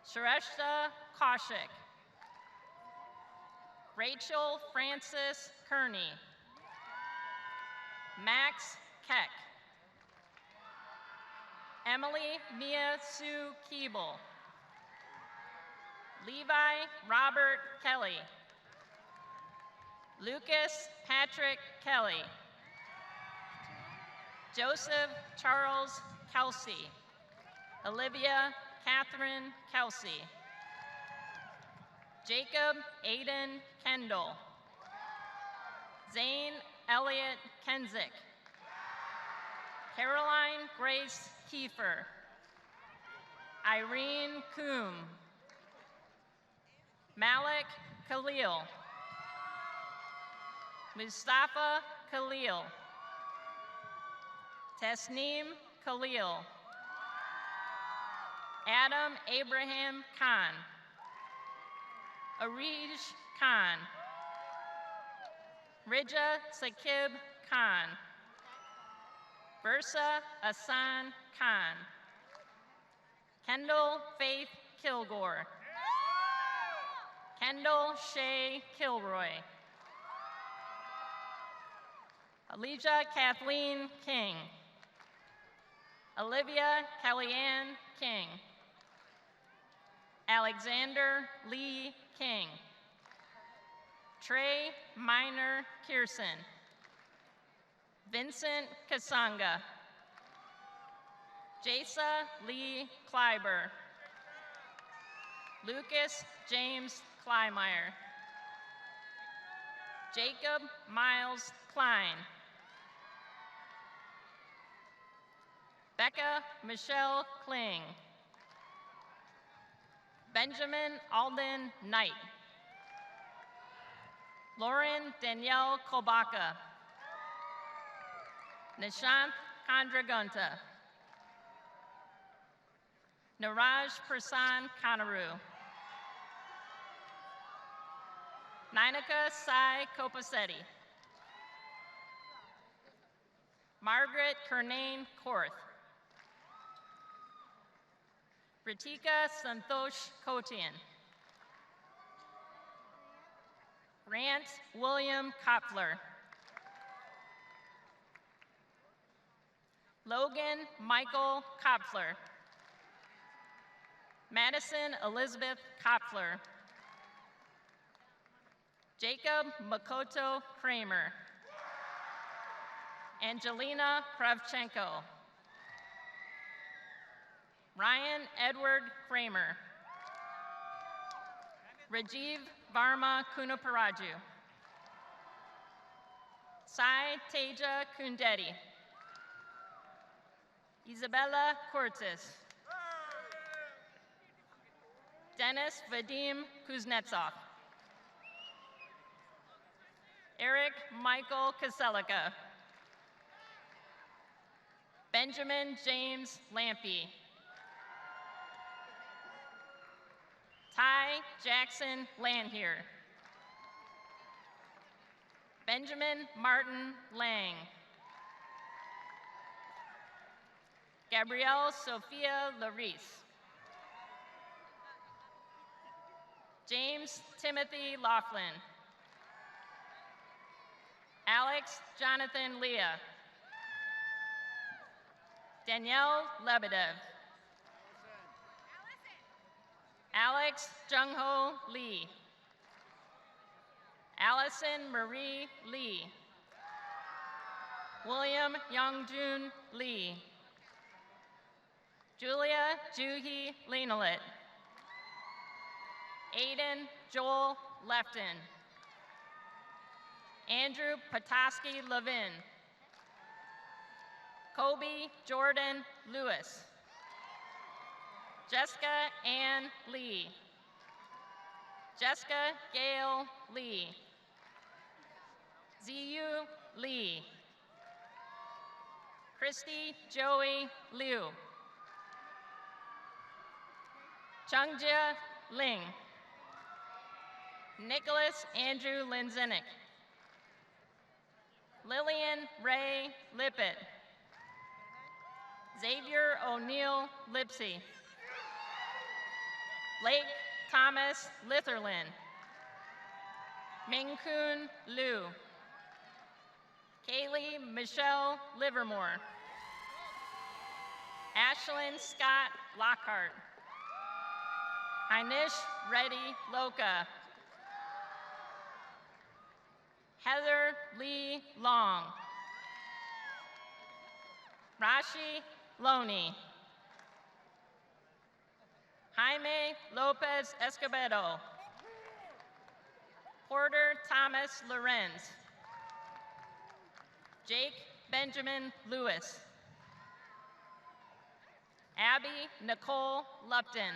Shrestha Kaushik. Rachel Francis Kearney. Max Keck. Emily Mia Sue Keeble. Levi Robert Kelly. Lucas Patrick Kelly. Joseph Charles Kelsey. Olivia Catherine Kelsey. Jacob Aiden Kendall. Zane Elliott Kenzick. Caroline Grace Kiefer. Irene Coombe. Malik Khalil. Mustafa Khalil. Tasneem Khalil. Adam Abraham Khan. Arij Khan. Rija Sakib Khan. Bursa Asan Khan. Kendall Faith Kilgore. Kendall Shay Kilroy. Elijah Kathleen King. Olivia Kellyanne King. Alexander Lee King. Trey Minor Kirsten. Vincent Kasanga. Jasa Lee Kleiber. Lucas James Kleimeyer. Jacob Miles Klein. Becca Michelle Kling. Benjamin Alden Knight. Lauren Danielle Kobaka. Nishant Kandragunta. Niraj Prasan Kanaru. Ninika Sai Kopasetti. Margaret Kernane Korth. Ritika Santosh Kotian. Grant William Kopfler. Logan Michael Kopfler. Madison Elizabeth Kopfler. Jacob Makoto Kramer. Angelina Kravchenko. Ryan Edward Kramer. Rajiv Varma Kunaparaju. Sai Teja Kundeti. Isabella Cortes. Dennis Vadim Kuznetsov. Eric Michael Kaselika. Benjamin James Lampy. Ty Jackson Lanhier. Benjamin Martin Lang. Gabrielle Sophia Larice. James Timothy Laughlin. Alex Jonathan Leah. Danielle Lebedev. Alex Jungho Lee. Allison Marie Lee. William Youngjun Lee. Julia Juhi Lenalit. Aiden Joel Lefton. Andrew Petoskey Levin. Kobe Jordan Lewis. Jessica Ann Lee. Jessica Gail Lee. Ziyu Lee. Christy Joey Liu. Chungjia Ling. Nicholas Andrew Linzinick. Lillian Ray Lippett. Xavier O'Neill Lipsy. Blake Thomas Litherland. Mingkun Liu. Kaylee Michelle Livermore. Ashlyn Scott Lockhart. Inish Reddy Loca. Heather Lee Long. Rashi Loney. Jaime Lopez Escobedo. Porter Thomas Lorenz. Jake Benjamin Lewis. Abby Nicole Lupton.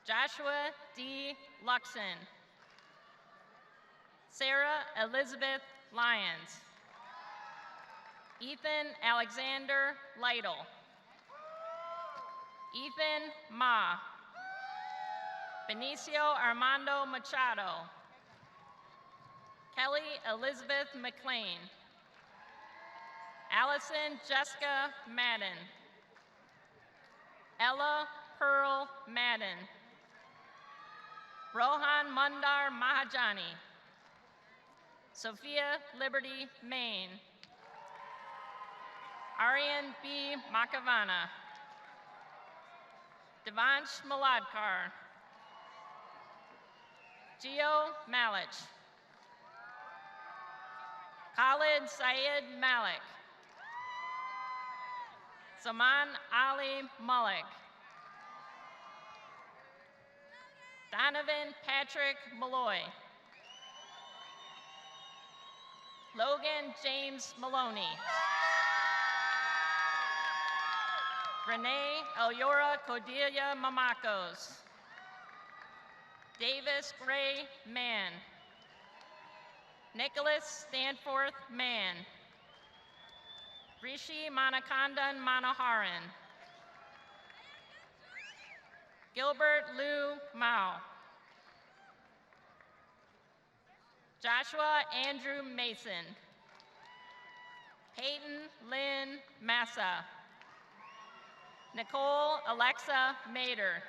Joshua D. Luxon. Sarah Elizabeth Lyons. Ethan Alexander Lytle. Ethan Ma. Benicio Armando Machado. Kelly Elizabeth McLean. Allison Jessica Madden. Ella Pearl Madden. Rohan Mundar Mahajani. Sophia Liberty Main. Aryan B. Makavana. Devansh Maladkar. Gio Malich. Khalid Syed Malik. Zaman Ali Malik. Donovan Patrick Malloy. Logan James Maloney. Renee Eliora Cordelia Mamakos. Davis Gray Mann. Nicholas Stanforth Mann. Rishi Manakandan Manoharan. Gilbert Liu Mao. Joshua Andrew Mason. Peyton Lynn Massa. Nicole Alexa Mater.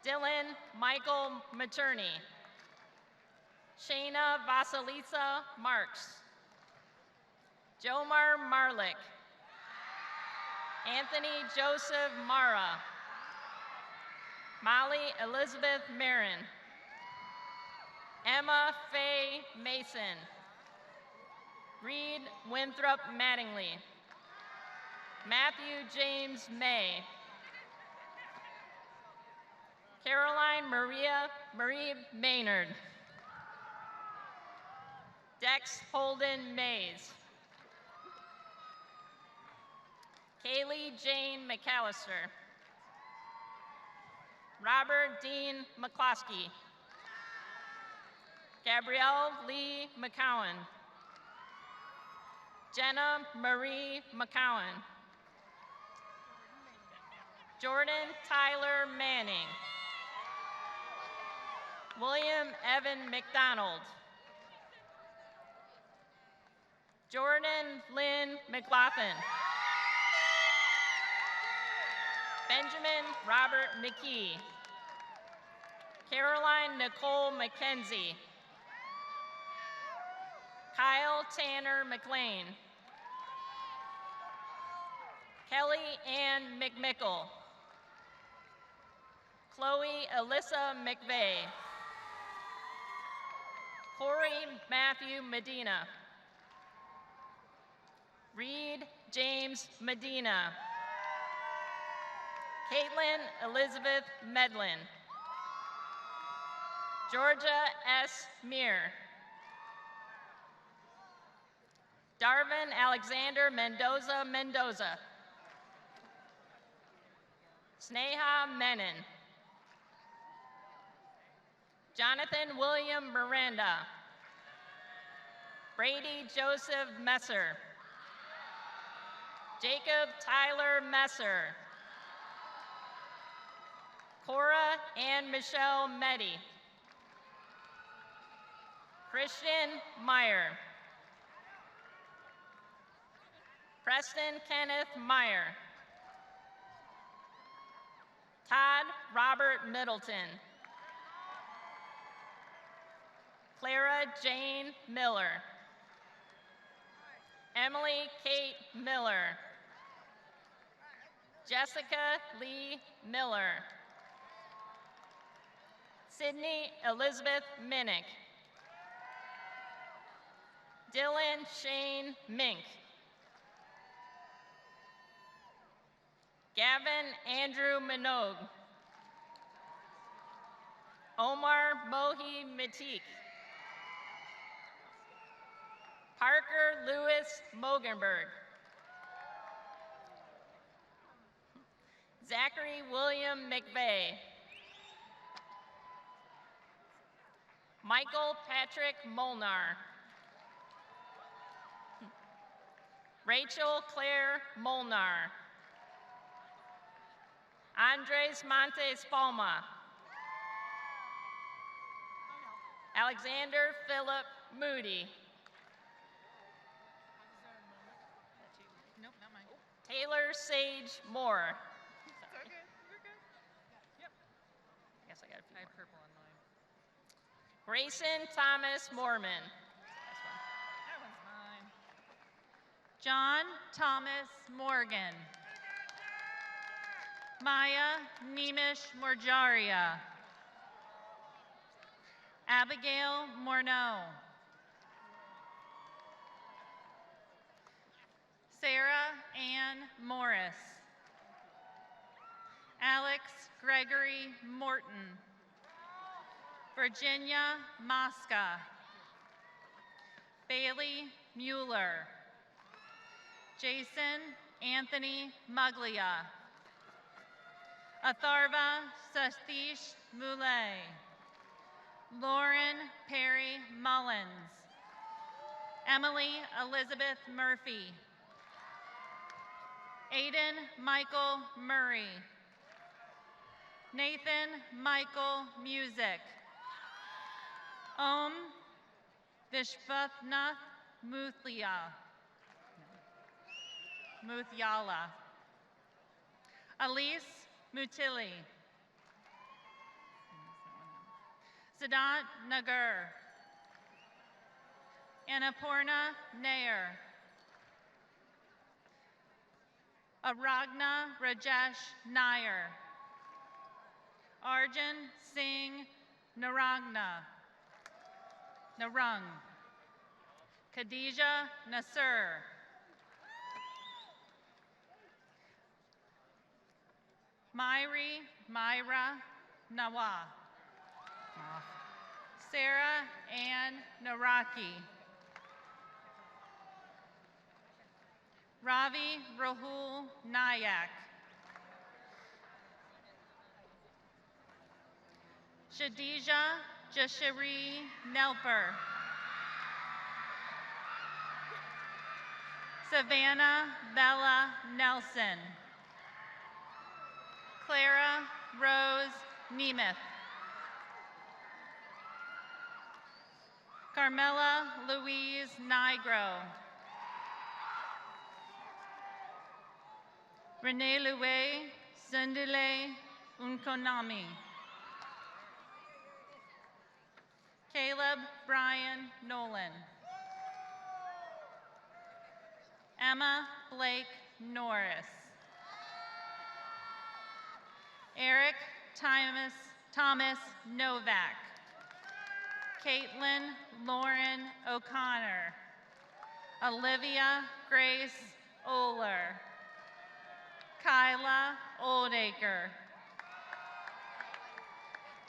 Dylan Michael Materni. Shayna Vasilisa Marks. Jomar Marlick. Anthony Joseph Mara. Molly Elizabeth Marin. Emma Faye Mason. Reed Winthrop Mattingly. Matthew James May. Caroline Marie Maynard. Dex Holden Mays. Kaylee Jane McAllister. Robert Dean McCloskey. Gabrielle Lee McCowan. Jenna Marie McCowan. Jordan Tyler Manning. William Evan McDonald. Jordan Lynn McLaughlin. Benjamin Robert McKee. Caroline Nicole McKenzie. Kyle Tanner McLean. Kelly Ann McMickle. Chloe Alyssa McVeigh. Corey Matthew Medina. Reed James Medina. Caitlin Elizabeth Medlin. Georgia S. Meir. Darvin Alexander Mendoza Mendoza. Sneha Menon. Jonathan William Miranda. Brady Joseph Messer. Jacob Tyler Messer. Cora Ann Michelle Meddy. Christian Meyer. Preston Kenneth Meyer. Todd Robert Middleton. Clara Jane Miller. Emily Kate Miller. Jessica Lee Miller. Sydney Elizabeth Minnick. Dylan Shane Mink. Gavin Andrew Minogue. Omar Mohi Matik. Parker Lewis Mogenberg. Zachary William McVeigh. Michael Patrick Molnar. Rachel Claire Molnar. Andres Montes Palma. Alexander Philip Moody. Nope, not mine. Taylor Sage Moore. It's okay. You're good. Yep. I guess I got a few I have more. purple on mine. Grayson Thomas Mormon. That one's mine. John Thomas Morgan. Maya Nemish Morjaria. Abigail Morneau. Sarah Ann Morris. Alex Gregory Morton. Virginia Mosca. Bailey Mueller. Jason Anthony Muglia. Atharva Satish Moulay. Lauren Perry Mullins. Emily Elizabeth Murphy. Aiden Michael Murray. Nathan Michael Music. Om Vishwanath Muthyala. Elise Mutili. Siddhant Nagar. Annapurna Nair. Aragna Rajesh Nair. Arjun Singh Narang. Khadija Nasir. Myra Nawa. Sarah Ann Naraki. Ravi Rahul Nayak. Shadija Jashari Nelper. Savannah Bella Nelson. Clara Rose Nemeth. Carmela Louise Nigro. Renee Loué Sundele Unkonami. Caleb Brian Nolan. Emma Blake Norris. Eric Thomas Novak. Caitlin Lauren O'Connor. Olivia Grace Oler. Kyla Oldacre.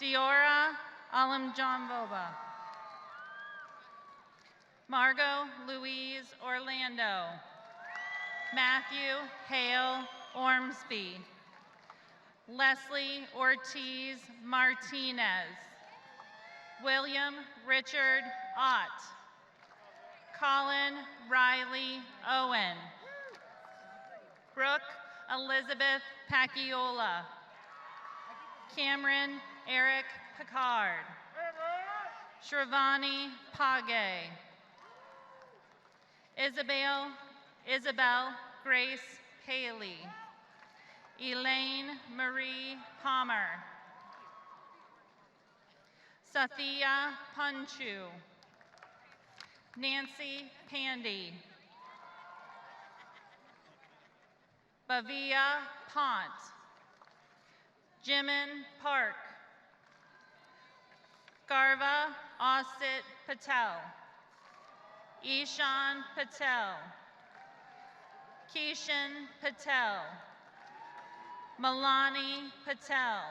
Diora Alamjanvoba. Margot Louise Orlando. Matthew Hale Ormsby. Leslie Ortiz Martinez. William Richard Ott. Colin Riley Owen. Brooke Elizabeth Pacchiola. Cameron Eric Picard. Shravani Page. Isabel Grace Haley. Elaine Marie Palmer. Sathya Punchu. Nancy Pandy. Bavia Pont. Jimin Park. Garva Osit Patel. Ishan Patel. Kishan Patel. Milani Patel.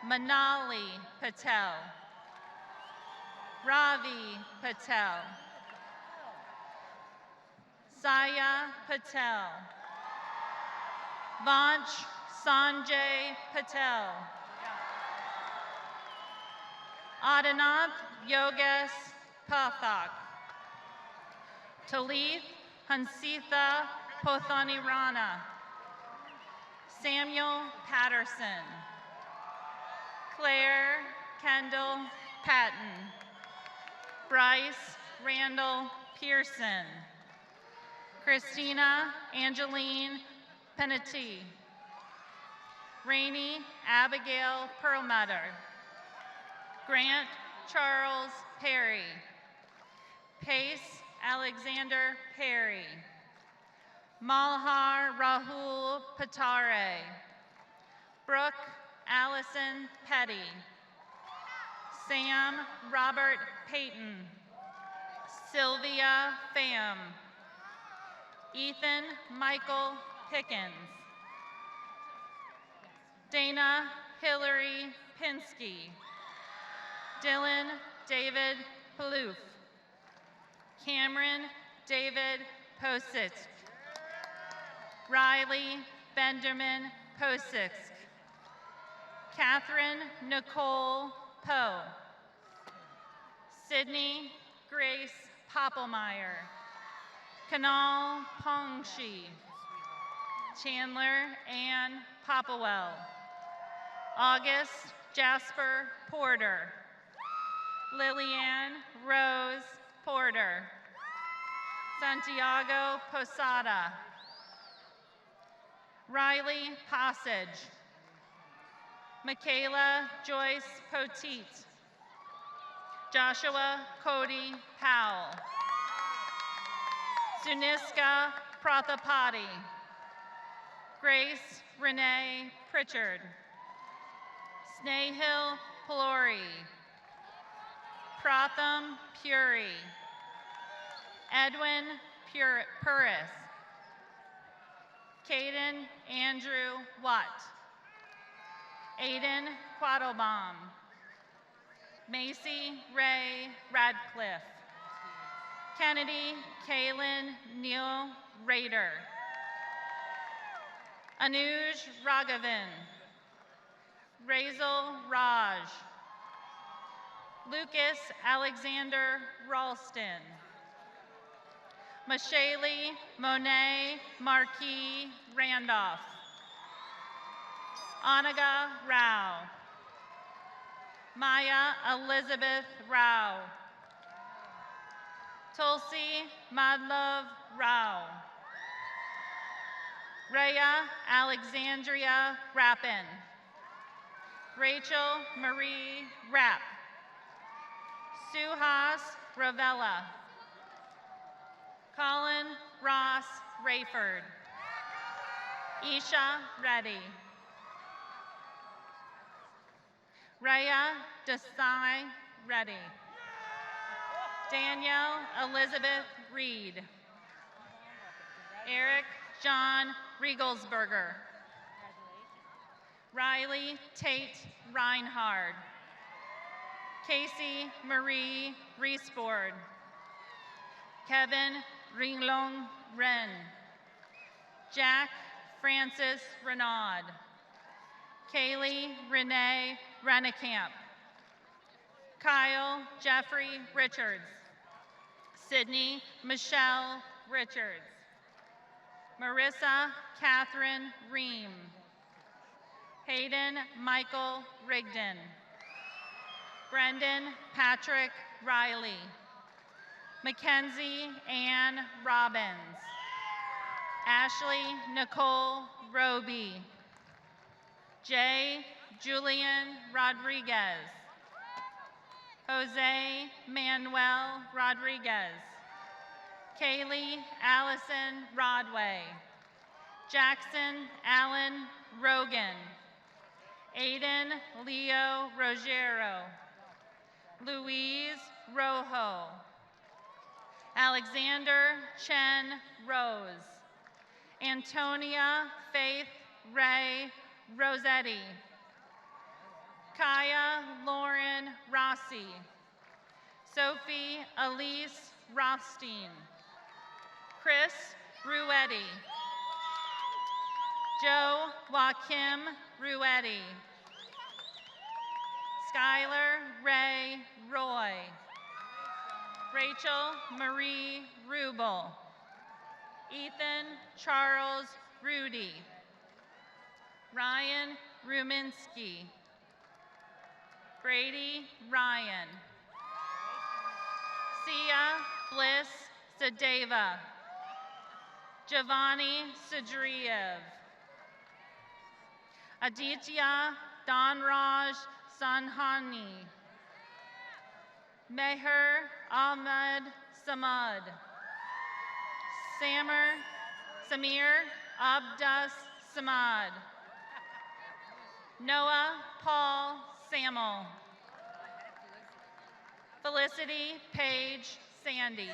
Manali Patel. Ravi Patel. Saya Patel. Vanch Sanjay Patel. Adanath Yogesh Pathak. Talith Hansitha Pothanirana. Samuel Patterson. Claire Kendall Patton. Bryce Randall Pearson. Christina Angeline Penati. Rainey Abigail Perlmutter. Grant Charles Perry. Pace Alexander Perry. Malhar Rahul Patare. Brooke Allison Petty. Sam Robert Payton. Sylvia Pham. Ethan Michael Pickens. Dana Hillary Pinsky. Dylan David Palouf. Cameron David Posick. Riley Benjamin Posick. Catherine Nicole Poe. Sydney Grace Poppelmeyer. Kanal Pongshi. Chandler Ann Popplewell. August Jasper Porter. Lillian Rose Porter. Santiago Posada. Riley Passage. Michaela Joyce Poteet. Joshua Cody Powell. Suniska Prathapati. Grace Renee Pritchard. Snehil Pelori. Pratham Puri. Edwin Puris. Caden Andrew Watt. Aiden Quattlebaum. Macy Ray Radcliffe. Kennedy Kaylin Neil Rader. Anuj Raghavan. Razel Raj. Lucas Alexander Ralston. Mashayli Monet Marquis Randolph. Anaga Rao. Maya Elizabeth Rao. Tulsi Madlov Rao. Rhea Alexandria Rappin. Rachel Marie Rapp. Suhas Ravella. Colin Ross Rayford. Isha Reddy. Rhea Desai Reddy. Danielle Elizabeth Reed. Eric John Riegelsberger. Riley Tate Reinhard. Casey Marie Reespord. Kevin Ringlong Ren. Jack Francis Renaud. Kaylee Renee Rennekamp. Kyle Jeffrey Richards. Sydney Michelle Richards. Marissa Catherine Ream. Hayden Michael Rigdon. Brendan Patrick Riley. Mackenzie Ann Robbins. Ashley Nicole Roby. Jay Julian Rodriguez. Jose Manuel Rodriguez. Kaylee Allison Rodway. Jackson Allen Rogan. Aiden Leo Rogero. Louise Rojo. Alexander Chen Rose. Antonia Faith Ray Rossetti. Kaya Lauren Rossi. Sophie Elise Rothstein. Chris Ruetti. Joe Joaquim Ruetti. Skylar Ray Roy. Rachel Marie Rubel. Ethan Charles Rudy. Ryan Ruminski. Brady Ryan. Sia Bliss Sadeva. Giovanni Sadriev. Aditya Donraj Sanhani. Meher Ahmed Samad. Samir Abdas Samad. Noah Paul Samuel. Felicity Paige Sandy.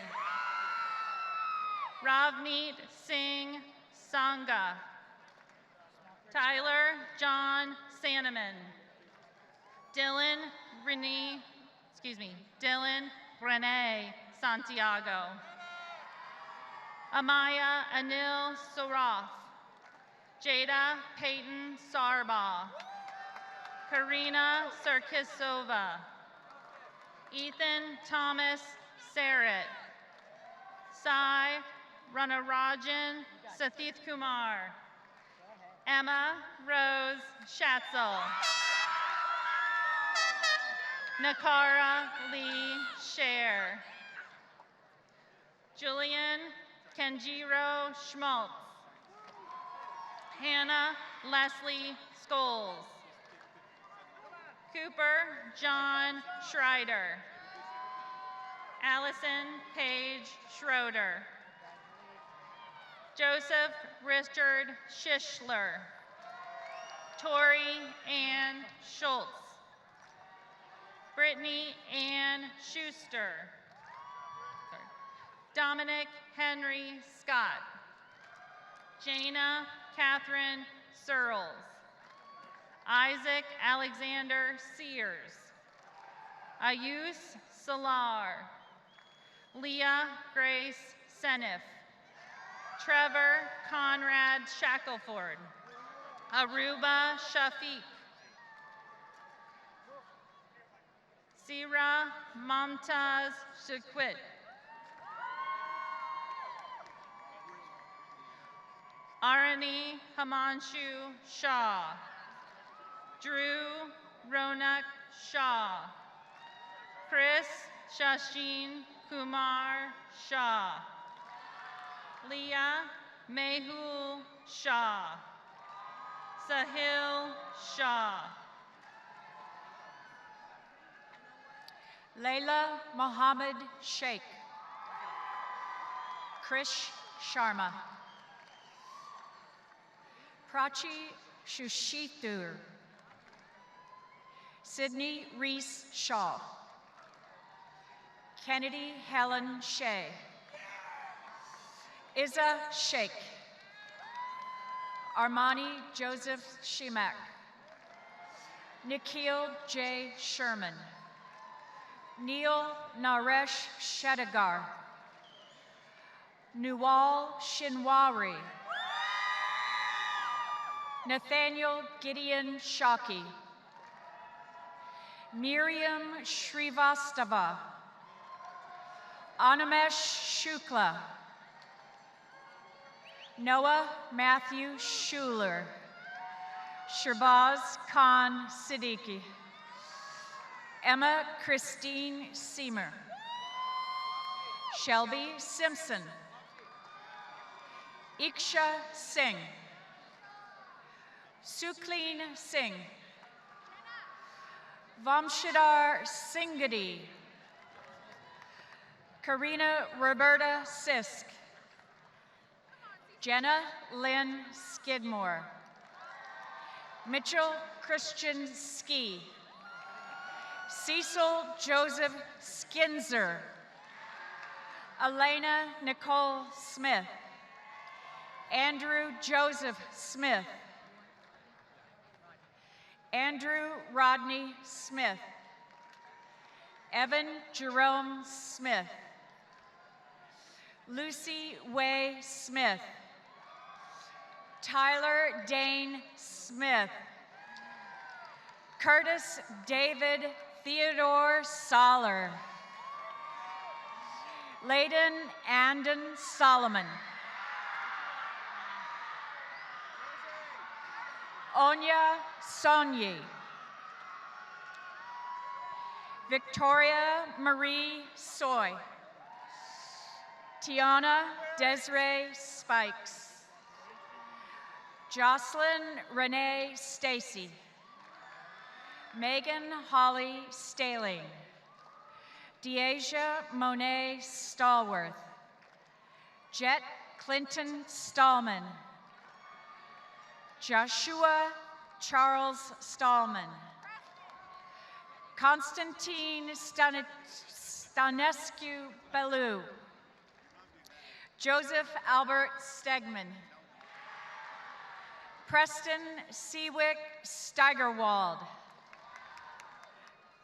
Ravneet Singh Sangha. Tyler John Sanneman. Dylan Rene Santiago. Amaya Anil Sarath. Jada Peyton Sarbaugh. Karina Sarkisova. Ethan Thomas Sarit. Sai Ranarajan Sathith Kumar. Emma Rose Schatzel. Nakara Lee Scher. Julian Kenjiro Schmaltz. Hannah Leslie Scholes. Cooper John Schreider. Allison Paige Schroeder. Joseph Richard Schischler. Tori Ann Schultz. Brittany Ann Schuster. Dominic Henry Scott. Jana Catherine Searles. Isaac Alexander Sears. Ayus Salar. Leah Grace Seniff. Trevor Conrad Shackelford. Aruba Shafiq. Sira Mamtaz Shaquit. Arani Himanshu Shah. Drew Ronak Shah. Chris Shashin Kumar Shah. Leah Mehul Shah. Sahil Shah. Layla Mohammed Sheikh. Krish Sharma. Prachi Shushithur. Sydney Reese Shaw. Kennedy Helen Shea. Izza Sheikh. Armani Joseph Shimak. Nikhil J. Sherman. Neil Naresh Shedagar. Nuwal Shinwari. Nathaniel Gideon Shaki. Miriam Shrivastava. Animesh Shukla. Noah Matthew Schuler. Sharbaz Khan Siddiqui. Emma Christine Seamer. Shelby Simpson. Iksha Singh. Sukleen Singh. Vamshidhar Singhadi. Karina Roberta Sisk. Jenna Lynn Skidmore. Mitchell Christian Ski. Cecil Joseph Skinzer. Elena Nicole Smith. Andrew Joseph Smith. Andrew Rodney Smith. Evan Jerome Smith. Lucy Way Smith. Tyler Dane Smith. Curtis David Theodore Soller. Layden Andon Solomon. Onya Sonyi. Victoria Marie Soy. Tiana Desiree Spikes. Jocelyn Renee Stacy. Megan Holly Staling. Deasia Monet Stallworth. Jet Clinton Stallman. Joshua Charles Stallman. Konstantin Stanescu Bellew. Joseph Albert Stegman. Preston Seawick Steigerwald.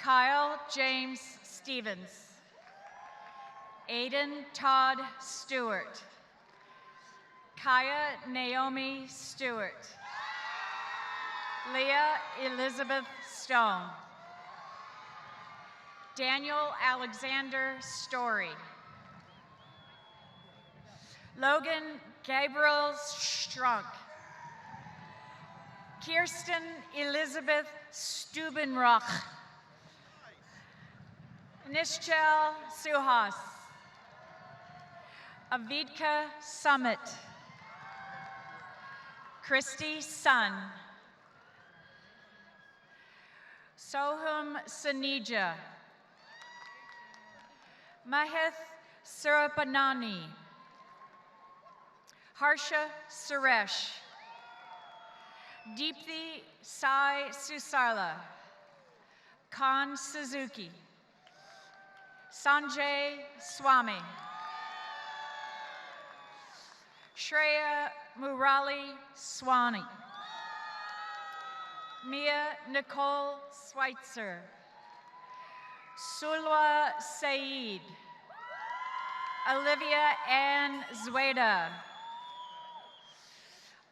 Kyle James Stevens. Aiden Todd Stewart. Kaya Naomi Stewart. Leah Elizabeth Stone. Daniel Alexander Story. Logan Gabriel Strunk. Kirsten Elizabeth Stubenroch. Nischel Suhas. Avidka Summit. Christy Sun. Sohum Sanija. Mahith Surapanani. Harsha Suresh. Deepthi Sai Susarla. Khan Suzuki. Sanjay Swami. Shreya Murali Swani. Mia Nicole Schweitzer. Sulwa Saeed. Olivia Ann Zweda.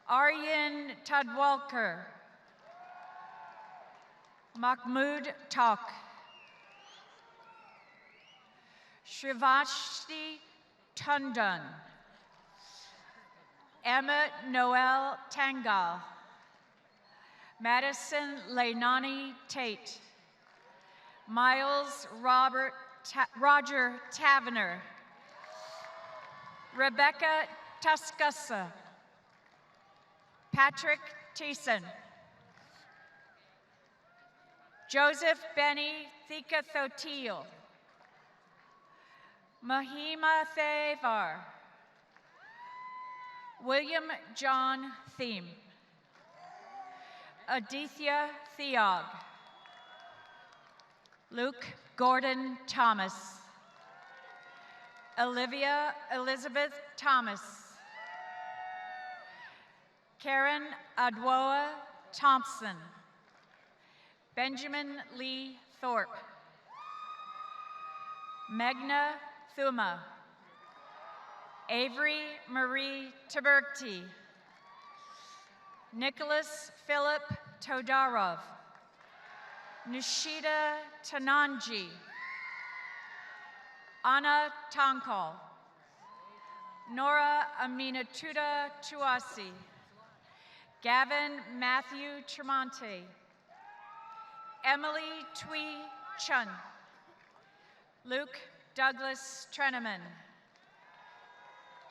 Aryan Tadwalker. Mahmood Tak. Shrivashti Tundun. Emma Noel Tangal. Madison Leilani Tate. Miles Roger Tavener. Rebecca Tuscasa. Patrick Thiessen. Joseph Benny Thika Thotil. Mahima Thevar. William John Thiem. Aditya Theog. Luke Gordon Thomas. Olivia Elizabeth Thomas. Karen Adwoa Thompson. Benjamin Lee Thorpe. Megna Thuma. Avery Marie Taberti. Nicholas Philip Todarov. Nishida Tananji. Anna Tonkal. Nora Aminatuda Tuasi. Gavin Matthew Tremonte. Emily Tui Chun. Luke Douglas Treneman.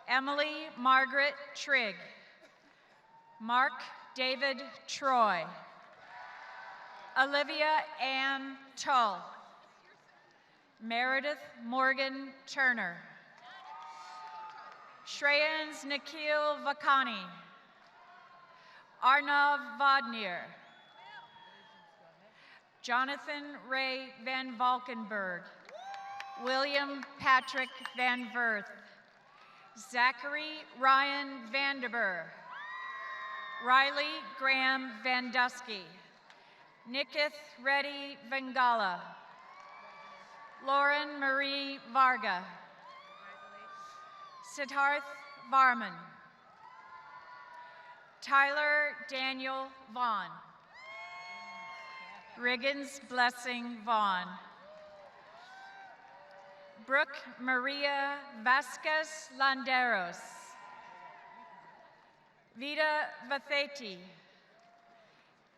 Emily Margaret Trigg. Mark David Troy. Olivia Ann Tull. Meredith Morgan Turner. Shreyans Nikhil Vakani. Arnav Vodnier. Jonathan Ray Van Valkenburg. William Patrick Van Verth. Zachary Ryan Vanderburg. Riley Graham Van Dusky. Nikith Reddy Vangala. Lauren Marie Varga. Siddharth Varman. Tyler Daniel Vaughn. Riggins Blessing Vaughn. Brooke Maria Vasquez Landeros. Vida Vatheti.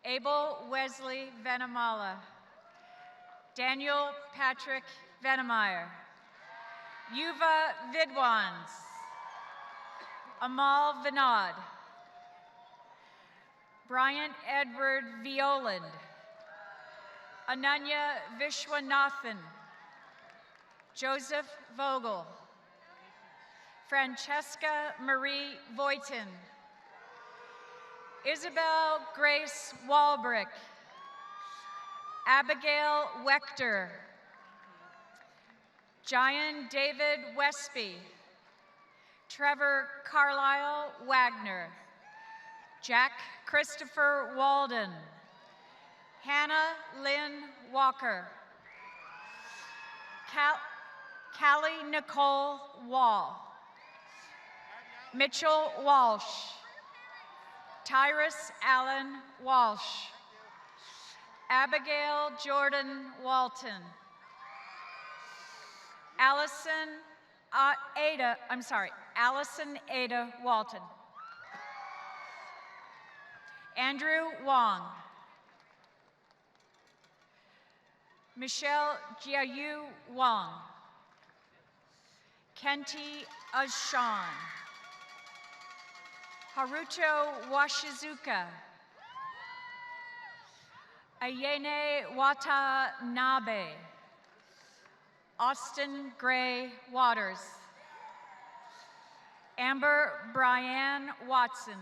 Abel Wesley Venamala. Daniel Patrick Venemeyer. Yuva Vidwans. Amal Vinod. Bryant Edward Violand. Ananya Vishwanathan. Joseph Vogel. Francesca Marie Voitin. Isabel Grace Walbrick. Abigail Wechter. Giant David Westby. Trevor Carlisle Wagner. Jack Christopher Walden. Hannah Lynn Walker. Callie Nicole Wall. Mitchell Walsh. Tyrus Allen Walsh. Abigail Jordan Walton. Allison Ada Walton. Andrew Wong. Michelle Jiayu Wong. Kenti Ashan. Haruto Washizuka. Ayene Watanabe. Austin Gray Waters. Amber Brian Watson.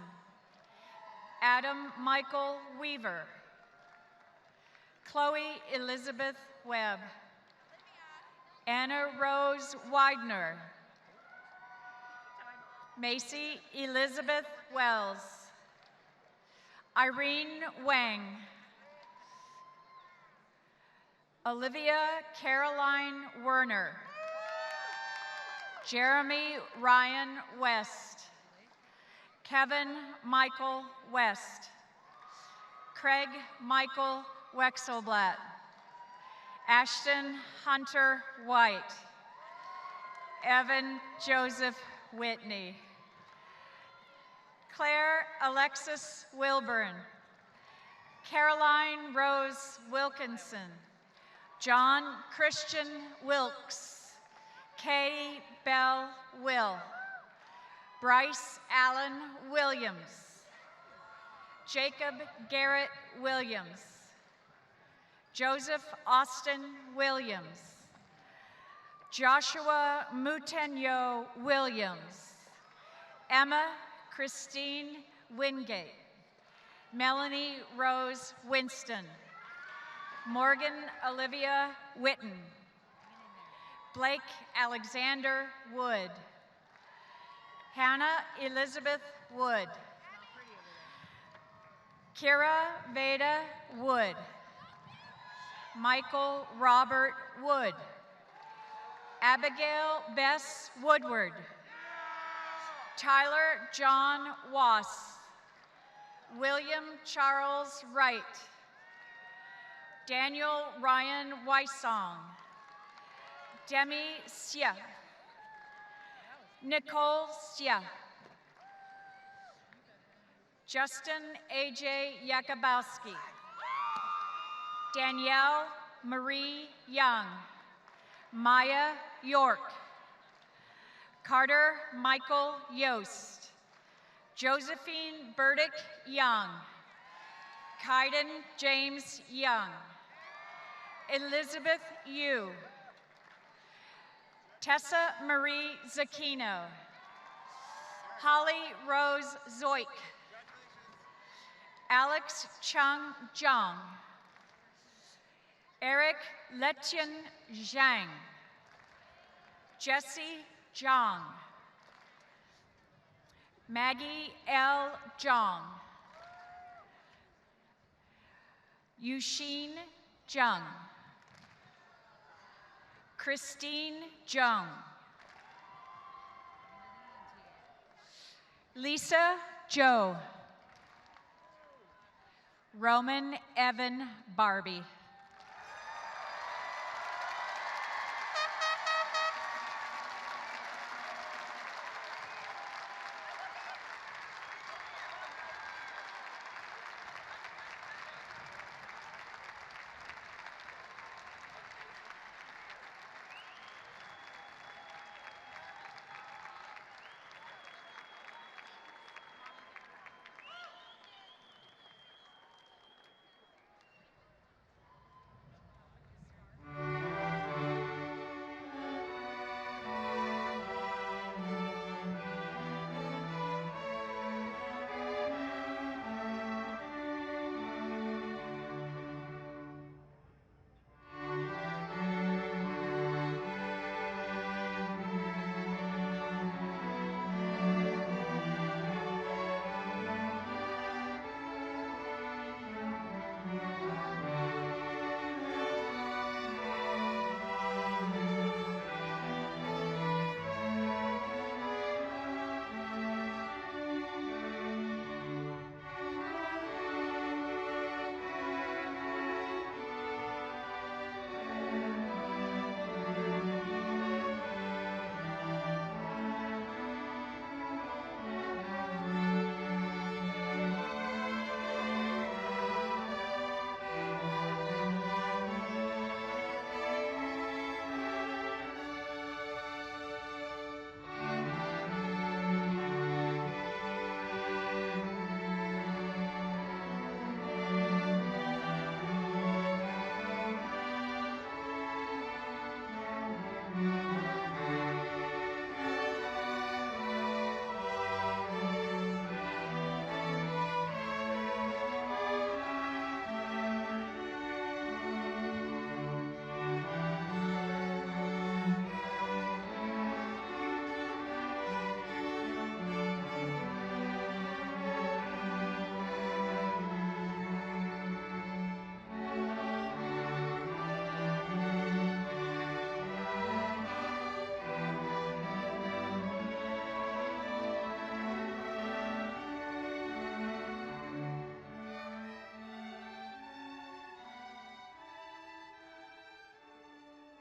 Adam Michael Weaver. Chloe Elizabeth Webb. Anna Rose Widener. Macy Elizabeth Wells. Irene Wang. Olivia Caroline Werner. Jeremy Ryan West. Kevin Michael West. Craig Michael Wexelblatt. Ashton Hunter White. Evan Joseph Whitney. Claire Alexis Wilburn. Caroline Rose Wilkinson. John Christian Wilkes. Katie Bell Will. Bryce Allen Williams. Jacob Garrett Williams. Joseph Austin Williams. Joshua Mutenyo Williams. Emma Christine Wingate. Melanie Rose Winston. Morgan Olivia Witten. Blake Alexander Wood. Hannah Elizabeth Wood. Kira Veda Wood. Michael Robert Wood. Abigail Bess Woodward. Tyler John Wass. William Charles Wright. Daniel Ryan Weissong. Demi Xia. Nicole Xia. Justin A.J. Yakubowski. Danielle Marie Young. Maya York. Carter Michael Yost. Josephine Burdick Young. Kaiden James Young. Elizabeth Yu. Tessa Marie Zakino. Holly Rose Zoik. Alex Chung Zhang. Eric Letien Zhang. Jesse Zhang. Maggie L. Zhang. Yuxin Zhang. Christine Zhang. Lisa Zhou. Roman Evan Barbie.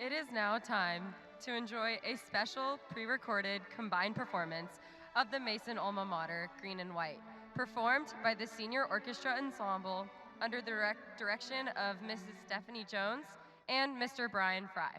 It is now time to enjoy a special pre-recorded combined performance of the Mason Alma Mater Green and White, performed by the Senior Orchestra Ensemble under the direction of Mrs. Stephanie Jones and Mr. Brian Fry.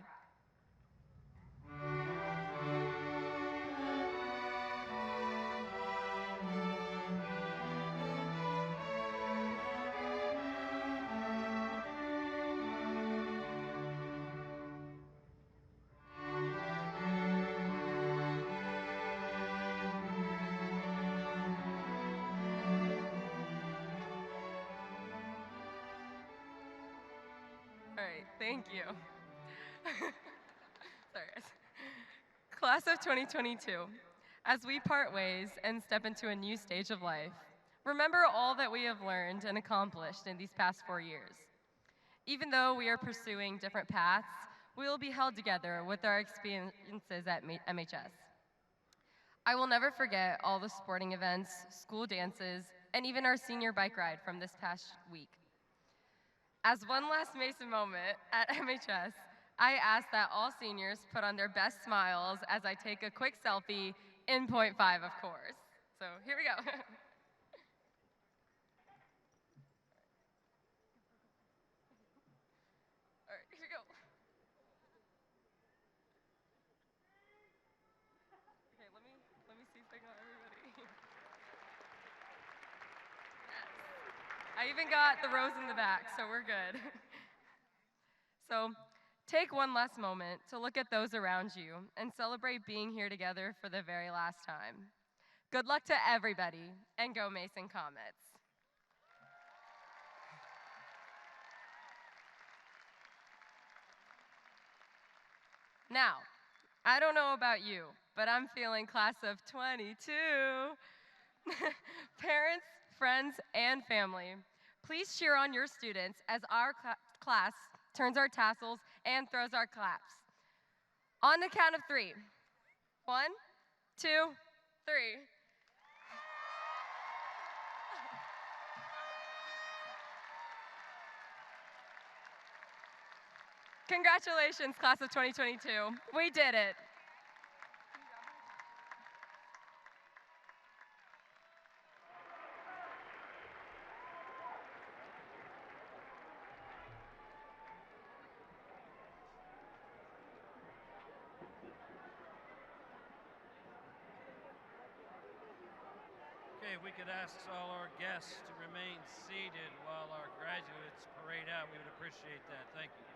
right, thank you. Sorry, guys. Class of 2022, as we part ways and step into a new stage of life, remember all that we have learned and accomplished in these past 4 years. Even though we are pursuing different paths, we will be held together with our experiences at MHS. I will never forget all the sporting events, school dances, and even our senior bike ride from this past week. As one last Mason moment at MHS, I ask that all seniors put on their best smiles as I take a quick selfie in .5, of course. So here we go. All right, here we go. Okay, let me see if I got everybody. Yes. I even got the rows in the back, so we're good. So take one last moment to look at those around you and celebrate being here together for the very last time. Good luck to everybody, and go Mason Comets. Now, I don't know about you, but I'm feeling class of 22. Parents, friends, and family, please cheer on your students as our class turns our tassels and throws our claps. On the count of 3. 1, 2, 3. Congratulations, class of 2022. We did it. Okay, if we could ask all our guests to remain seated while our graduates parade out, we would appreciate that. Thank you.